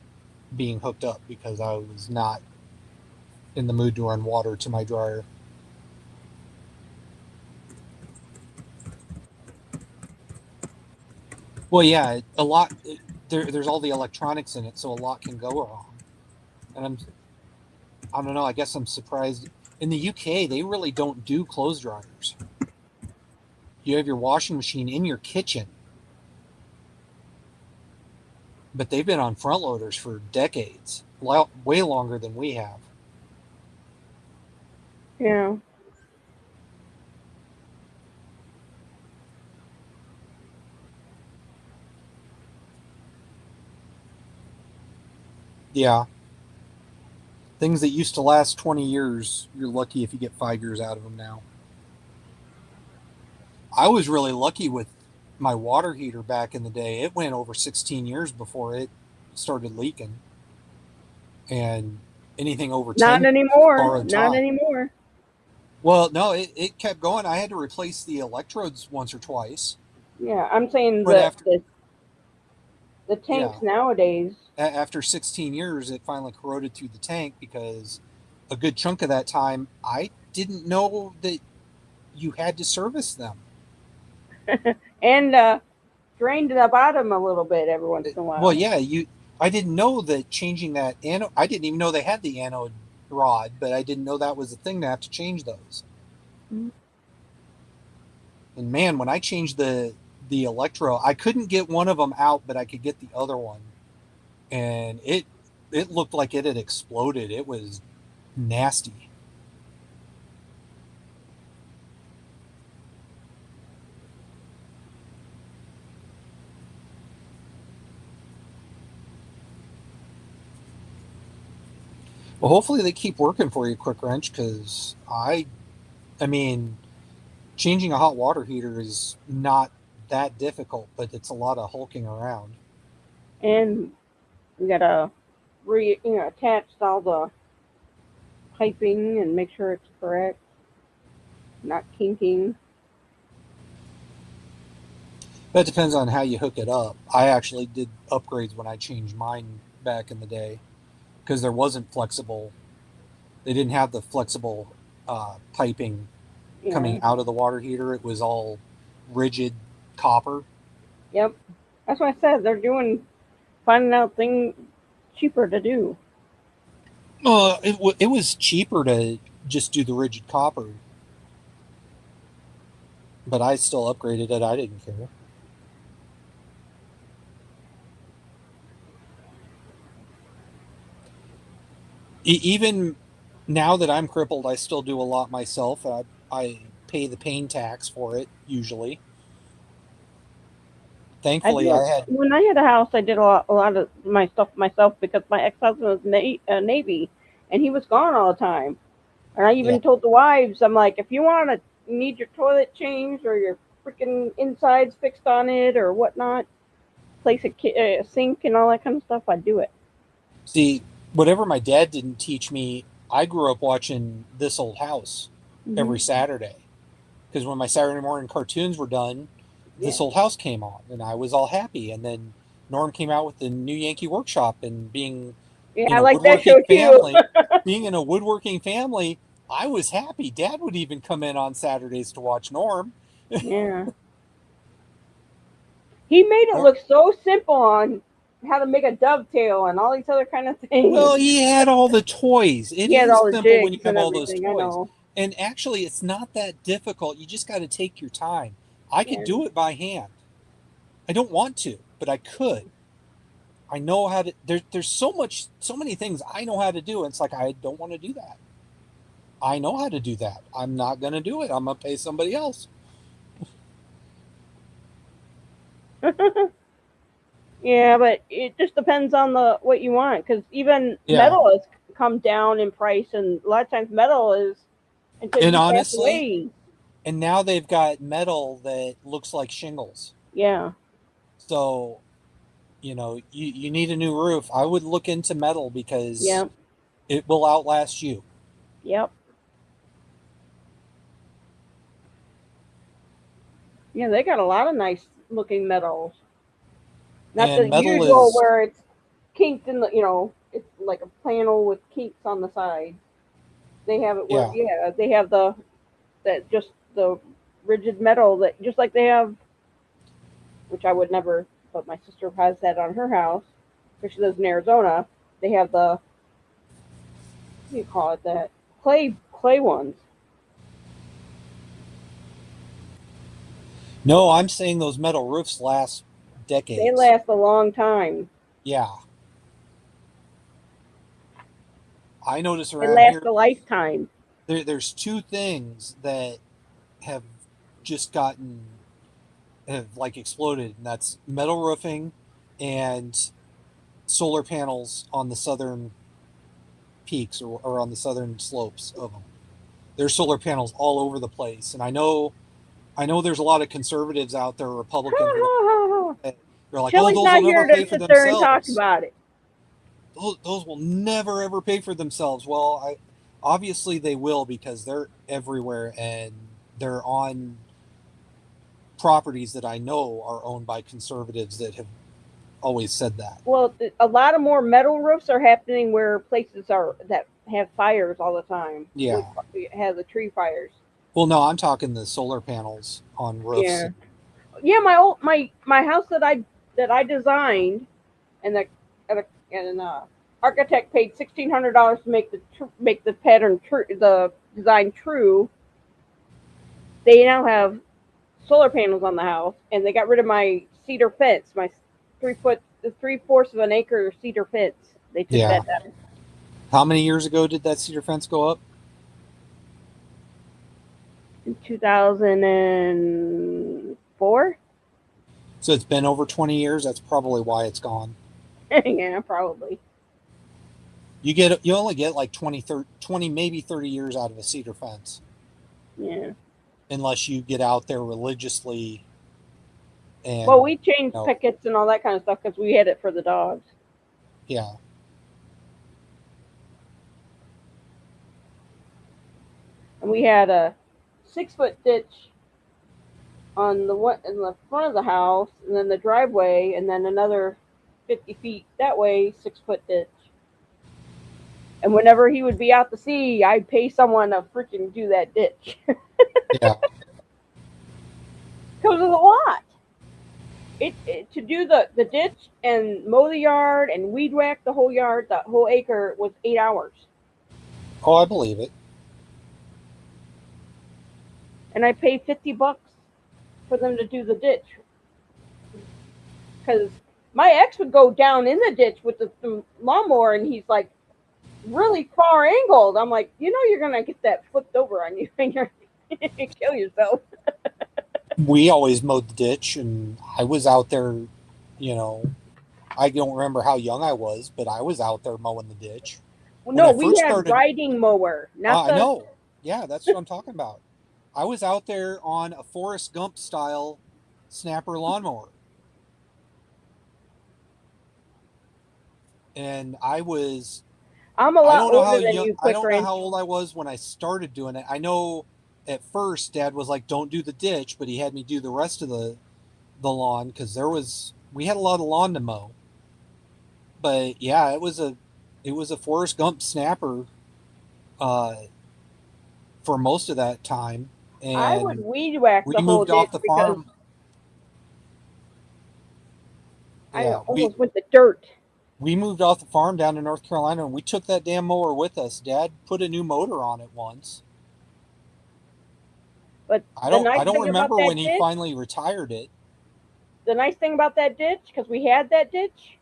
being hooked up because I was not in the mood to run water to my dryer. Well, yeah, a lot. There's all the electronics in it, so a lot can go wrong. And I don't know. I guess I'm surprised. In the UK, they really don't do clothes dryers. You have your washing machine in your kitchen, but they've been on front loaders for decades, way longer than we have. Yeah. Yeah, Things that used to last 20 years, you're lucky if you get 5 years out of them now. I was really lucky with my water heater back in the day. It went over 16 years before it started leaking. And anything over 10 Not years is anymore. borrowed Not time. anymore. Well, no, it kept going. I had to replace the electrodes once or twice. Yeah, I'm saying But after, the yeah, tanks nowadays. after 16 years, it finally corroded through the tank because a good chunk of that time, I didn't know that you had to service them. And drain to the bottom a little bit every once in a Well, while. yeah, I didn't know that changing that anode. I didn't even know they had the anode rod, but I didn't know that was a thing to have to change those. Mhm. And man, when I changed the electro, I couldn't get one of them out, but I could get the other one, and it looked like it had exploded. It was nasty. Well, hopefully they keep working for you, Quick Wrench, because I mean, changing a hot water heater is not that difficult, but it's a lot of hulking around. And we gotta attach all the piping and make sure it's correct, not kinking. That depends on how you hook it up. I actually did upgrades when I changed mine back in the day because there wasn't flexible. They didn't have the flexible piping Yeah. coming out of the water heater. It was all rigid copper. Yep. That's what I said. They're finding out things cheaper to do. It was cheaper to just do the rigid copper, but I still upgraded it. I didn't care. Even now that I'm crippled, I still do a lot myself. I pay the pain tax for it usually. I Thankfully, did I had when I had a house. I did a lot of my stuff myself because my ex husband was Navy, and he was gone all the time. And I yeah. even told the wives, I'm like, if you want to need your toilet changed or your freaking insides fixed on it or whatnot, place a sink and all that kind of stuff, I'd do it. See, whatever my dad didn't teach me, I grew up watching This Old House Hmm. every Saturday. Because when my Saturday morning cartoons were done, This Yeah. Old House came on, and I was all happy. And then Norm came out with the new Yankee Workshop, and Yeah, in I a like that woodworking show too. family, being in a woodworking family, I was happy. Dad would even come in on Saturdays to watch Norm. Yeah. He made it Norm look so simple on how to make a dovetail and all these other kind of well, things. he had all the toys. It He had is all the simple when you jigs have and all those everything. I toys. know. And actually, it's not that difficult. You just got to take your time. I could And do it by hand. I don't want to, but I could. I know how to. There's so many things I know how to do. And it's like I don't want to do that. I know how to do that. I'm not going to do it. I'm going to pay somebody else. yeah, but it just depends on the what you want because even Yeah. metal has come down in price, and a lot of times metal is until And you pass honestly, away. and now they've got metal that looks like shingles. Yeah. So, you need a new roof. I would look into metal because Yep. it will outlast you. Yep. Yeah, they got a lot of nice looking metals. Not And the metal usual is, where it's kinked in it's like a panel with kinks on the side. They have it where yeah. they have just the rigid metal that just like they have, which I would never, but my sister has that on her house because she lives in Arizona. They have the what do you call it, that clay ones. No, I'm saying those metal roofs last They decades. last a long time. Yeah. I notice They around last here, a lifetime. there's two things that have just have like exploded, and that's metal roofing and solar panels on the southern peaks or on the southern slopes of them. There's solar panels all over the place, and I know there's a lot of conservatives out there, Republicans. They're like, oh, Shelly's those not will here never pay to for sit there and talk themselves. about it. Those will never ever pay for themselves. Well, obviously they will, because they're everywhere and they're on properties that I know are owned by conservatives that have always said that. Well, a lot of more metal roofs are happening where places are that have fires all the time. Yeah. Have the tree fires. Well, no, I'm talking the solar panels on roofs. Yeah. My house that I designed, and the architect paid $1,600 to make the pattern true, the design true. They now have solar panels on the house, and they got rid of my cedar fence, my 3/4 of an acre cedar fence. They took that down. How many years ago did that cedar fence go up? In 2004. So it's been over 20 years. That's probably why it's gone. Yeah, probably. You only get like 20, maybe 30 years out of a cedar fence. Yeah. Unless you get out there religiously. And, well, we changed pickets and all that kind of stuff because we had it for the dogs. Yeah. And we had a 6-foot ditch in the front of the house, and then the driveway, and then another 50 feet that way, 6-foot ditch. And whenever he would be out to sea, I'd pay someone to freaking do that ditch. Yeah. Because of the lot. To do the ditch and mow the yard and weed whack the whole yard, the whole acre, was 8 hours. Oh, I believe it. And I paid $50 for them to do the ditch. Because my ex would go down in the ditch with the lawnmower, and he's like really far angled. I'm like, you're going to get that flipped over on you and you're going to kill yourself. We always mowed the ditch, and I was out there, I don't remember how young I was, but I was out there mowing the ditch. Well, no, we had riding mower. I know. Yeah, that's what I'm talking about. I was out there on a Forrest Gump style snapper lawnmower. And I'm a lot older than you, I don't know how old I was when I started doing it. I know at first Dad was like, don't do the ditch, but he had me do the rest of the lawn because we had a lot of lawn to mow. But yeah, it was a Forrest Gump snapper for most of that time. And I would weed whack the whole ditch. We moved off the farm. I almost went to dirt. We moved off the farm down to North Carolina, and we took that damn mower with us. Dad put a new motor on it once. But I don't remember when he finally retired it. The nice thing about that ditch, because we had that ditch,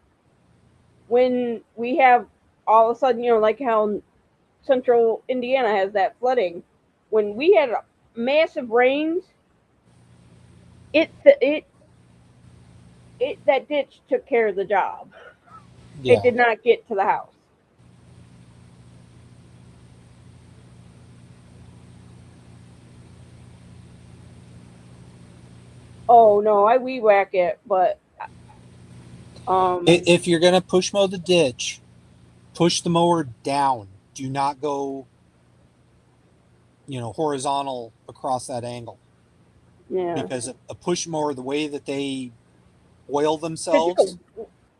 when we have all of a sudden, like how central Indiana has that flooding, when we had massive rains, that ditch took care of the job. Yeah. It did not get to the house. Oh no, I weed whack it, but if you're gonna push mow the ditch, push the mower down. Do not go, horizontal across that angle. Yeah. Because a push mower, the way that they oil themselves,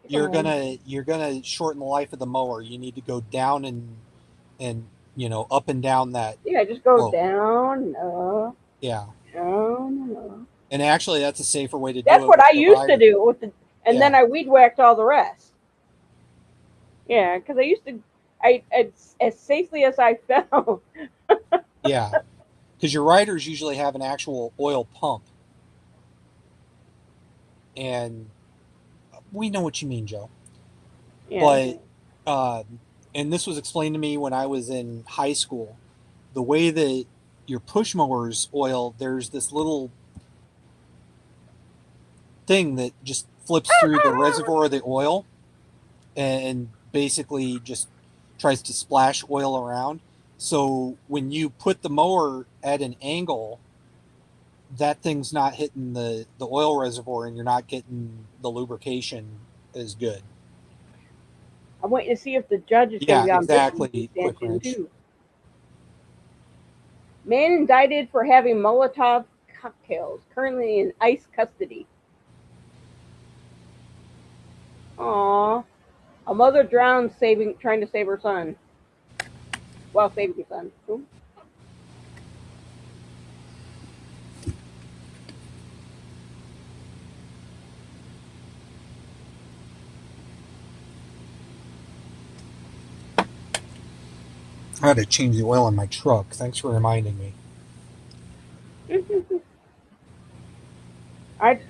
you're gonna shorten the life of the mower. You need to go down and up and down that. Yeah, just go down. Yeah. Down. And actually, that's a safer way to do it. That's what I used to do then I weed whacked all the rest. Yeah, because I used to, as safely as I fell. Yeah, because your riders usually have an actual oil pump, and we know what you mean, Joe. Yeah. But and this was explained to me when I was in high school. The way that your push mowers oil, there's this little thing that just flips through the reservoir of the oil and basically just tries to splash oil around. So when you put the mower at an angle, that thing's not hitting the oil reservoir, and you're not getting the lubrication as good. I'm waiting to see if the judge is going to Yeah, be on this exactly. Quick extension wrench. too. Man indicted for having Molotov cocktails, currently in ICE custody. Aww. A mother drowned trying to save her son. While saving her son. Ooh. I had to change the oil in my truck. Thanks for reminding me.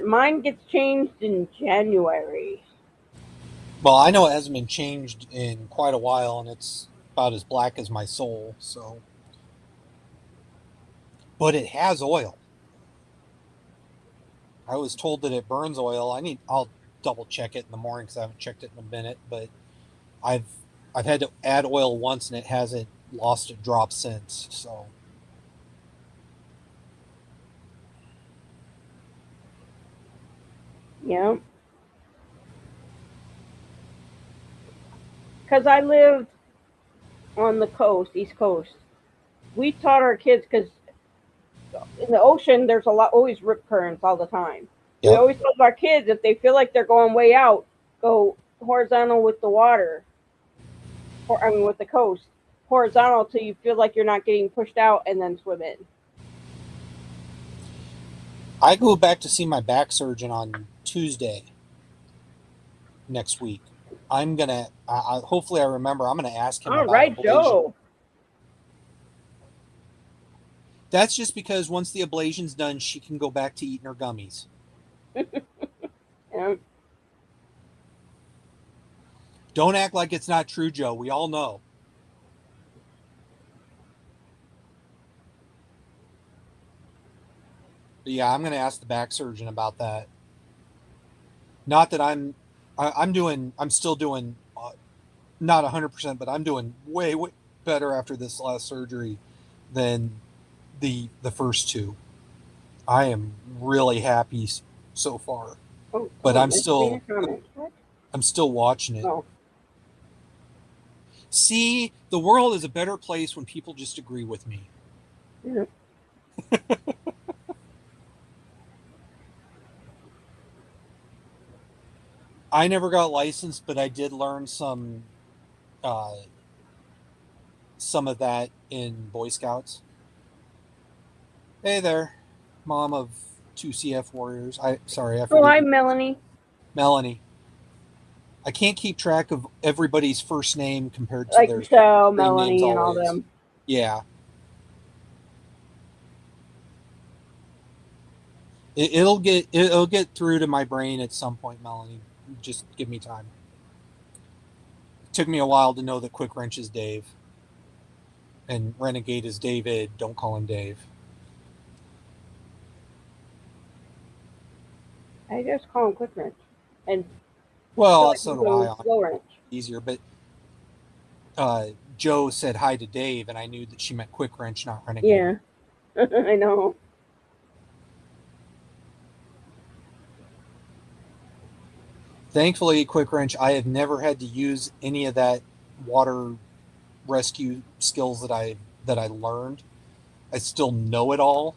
Mine gets changed in January. Well, I know it hasn't been changed in quite a while, and it's about as black as my soul. So, but it has oil. I was told that it burns oil. I'll double check it in the morning because I haven't checked it in a minute. But I've I've had to add oil once, and it hasn't lost a drop since. So, Yeah. Because I lived on the coast, East Coast. We taught our kids because in the ocean there's always rip currents all the time. We yep. always told our kids if they feel like they're going way out, go horizontal with the water, or I mean with the coast, horizontal till you feel like you're not getting pushed out, and then swim in. I go back to see my back surgeon on Tuesday next week. I'm gonna. Hopefully, I remember. I'm gonna ask him All about right, ablation. Joe. That's just because once the ablation's done, she can go back to eating her gummies. Yeah. Don't act like it's not true, Joe. We all know. But yeah, I'm going to ask the back surgeon about that. Not that I'm still doing, not 100%, but I'm doing way, way better after this last surgery than the first two. I am really happy so far, Oh, but I'm seeing a comment. What? I'm still watching it. Oh. See, the world is a better place when people just agree with me. Yeah. I never got licensed, but I did learn some of that in Boy Scouts. Hey there, mom of two CF warriors. I Oh, forget. hi, Melanie. Melanie. I can't keep track of everybody's first name compared to Like their Michelle, screen names Melanie, and all always. them. Yeah. It'll get through to my brain at some point, Melanie. Just give me time. It took me a while to know that Quick Wrench is Dave. And Renegade is David. Don't call him Dave. I just call him Quick Wrench. And Well, so so do I. Slow Wrench. Easier, but Joe said hi to Dave, and I knew that she meant Quick Wrench, not Renegade. Yeah. I know. Thankfully, Quick Wrench, I have never had to use any of that water rescue skills that I learned. I still know it all,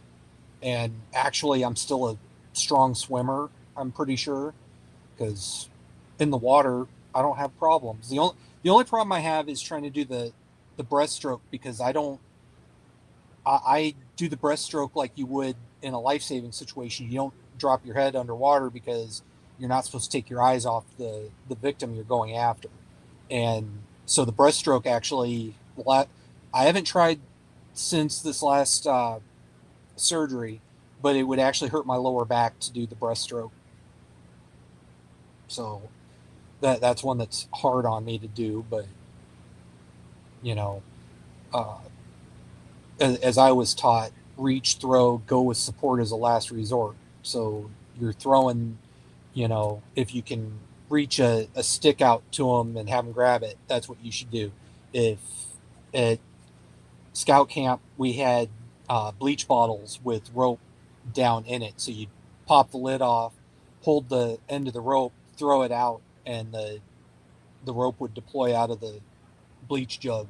and actually, I'm still a strong swimmer. I'm pretty sure, because in the water, I don't have problems. The only problem I have is trying to do the breaststroke, because I do the breaststroke like you would in a life-saving situation. You don't drop your head underwater because you're not supposed to take your eyes off the victim you're going after. And so the breaststroke actually, I haven't tried since this last surgery, but it would actually hurt my lower back to do the breaststroke. So that's one that's hard on me to do, but you know, uh, as I was taught, reach, throw, go with support as a last resort. So you're throwing, if you can reach a stick out to them and have them grab it, that's what you should do. if at scout camp we had bleach bottles with rope down in it, so you'd pop the lid off, hold the end of the rope, throw it out, and the rope would deploy out of the bleach jug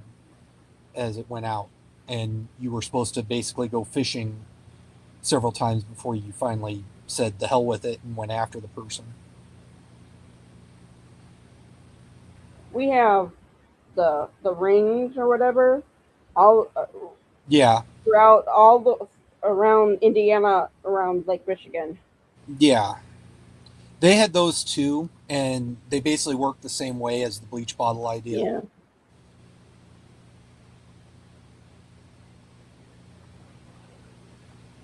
as it went out, and you were supposed to basically go fishing several times before you finally said the hell with it and went after the person. We have the rings or whatever, all Yeah, throughout all the around Indiana, around Lake Michigan. yeah. They had those too, and they basically work the same way as the bleach bottle idea. Yeah,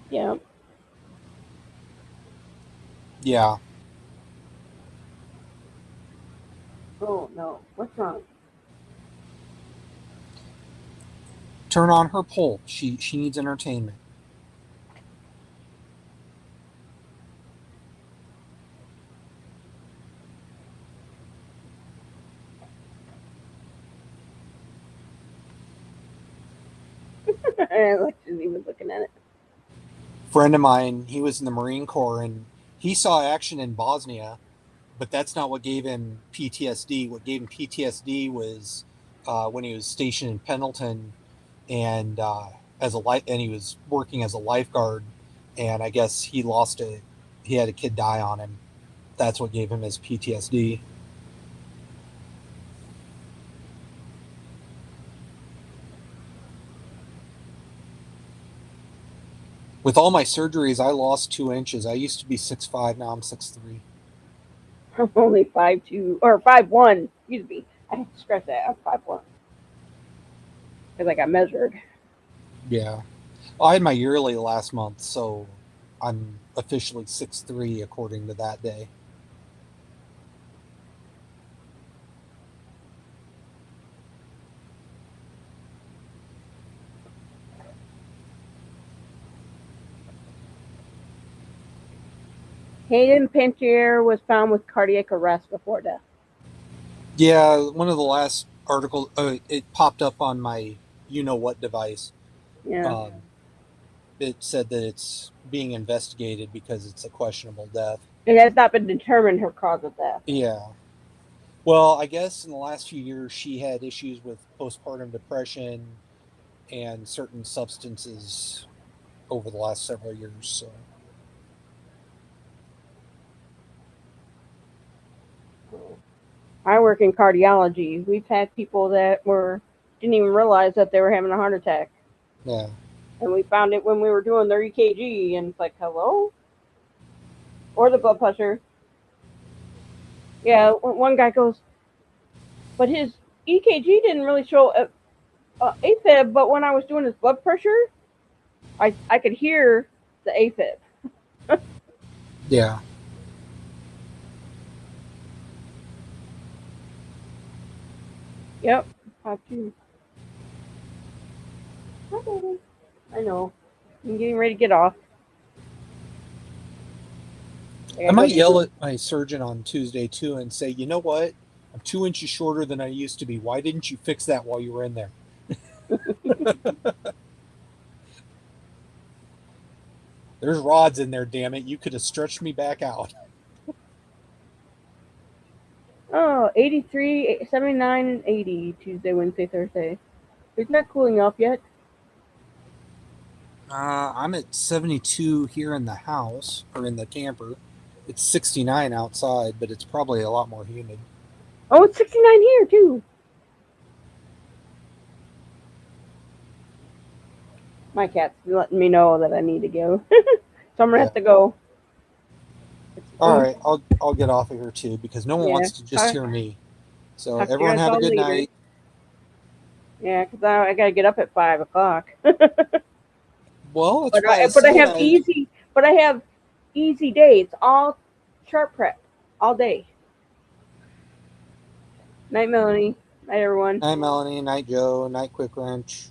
yeah. Yeah. Oh no, what's wrong? Turn on her pole. She needs entertainment. Like she's even looking at it. Friend of mine, he was in the Marine Corps and he saw action in Bosnia, but that's not what gave him PTSD. What gave him PTSD was when he was stationed in Pendleton and and he was working as a lifeguard, and I guess he had a kid die on him. That's what gave him his PTSD. With all my surgeries, I lost 2 inches. I used to be 6'5", now I'm 6'3". I'm only 5'2" or 5'1". Excuse me. I have to scratch that. I'm 5'1" because I got measured. Yeah. Well, I had my yearly last month, so I'm officially 6'3" according to that day. Hayden Panettiere was found with cardiac arrest before death. Yeah, one of the last articles, it popped up on my you know what device. Yeah. Um, it said that it's being investigated because it's a questionable death. It has not been determined her cause of death. Yeah. Well, I guess in the last few years she had issues with postpartum depression and certain substances over the last several years. So I work in cardiology. We've had people that didn't even realize that they were having a heart attack. yeah. And we found it when we were doing their EKG, and it's like, hello? Or the blood pressure. Yeah, one guy goes, but his EKG didn't really show AFib, but when I was doing his blood pressure, I could hear the AFib. Yeah. Yep, have to. Hi, baby. I know. I'm getting ready to get off. I might yell at my surgeon on Tuesday too and say, you know what? I'm 2 inches shorter than I used to be. Why didn't you fix that while you were in there? There's rods in there, damn it. You could have stretched me back out. Oh, 83, 79, and 80 Tuesday, Wednesday, Thursday. It's not cooling off yet. I'm at 72 here in the house or in the camper. It's 69 outside, but it's probably a lot more humid. Oh, it's 69 here too. My cat's letting me know that I need to go, so I'm gonna have to go. All right, I'll get off of here too because no one wants to just hear me. So everyone have a good night. Yeah, because I gotta get up at 5 o'clock. Well, but I have easy days. All chart prep all day. Night, Melanie. Night, everyone. Night, Melanie. Night, Joe. Night, Quick Wrench.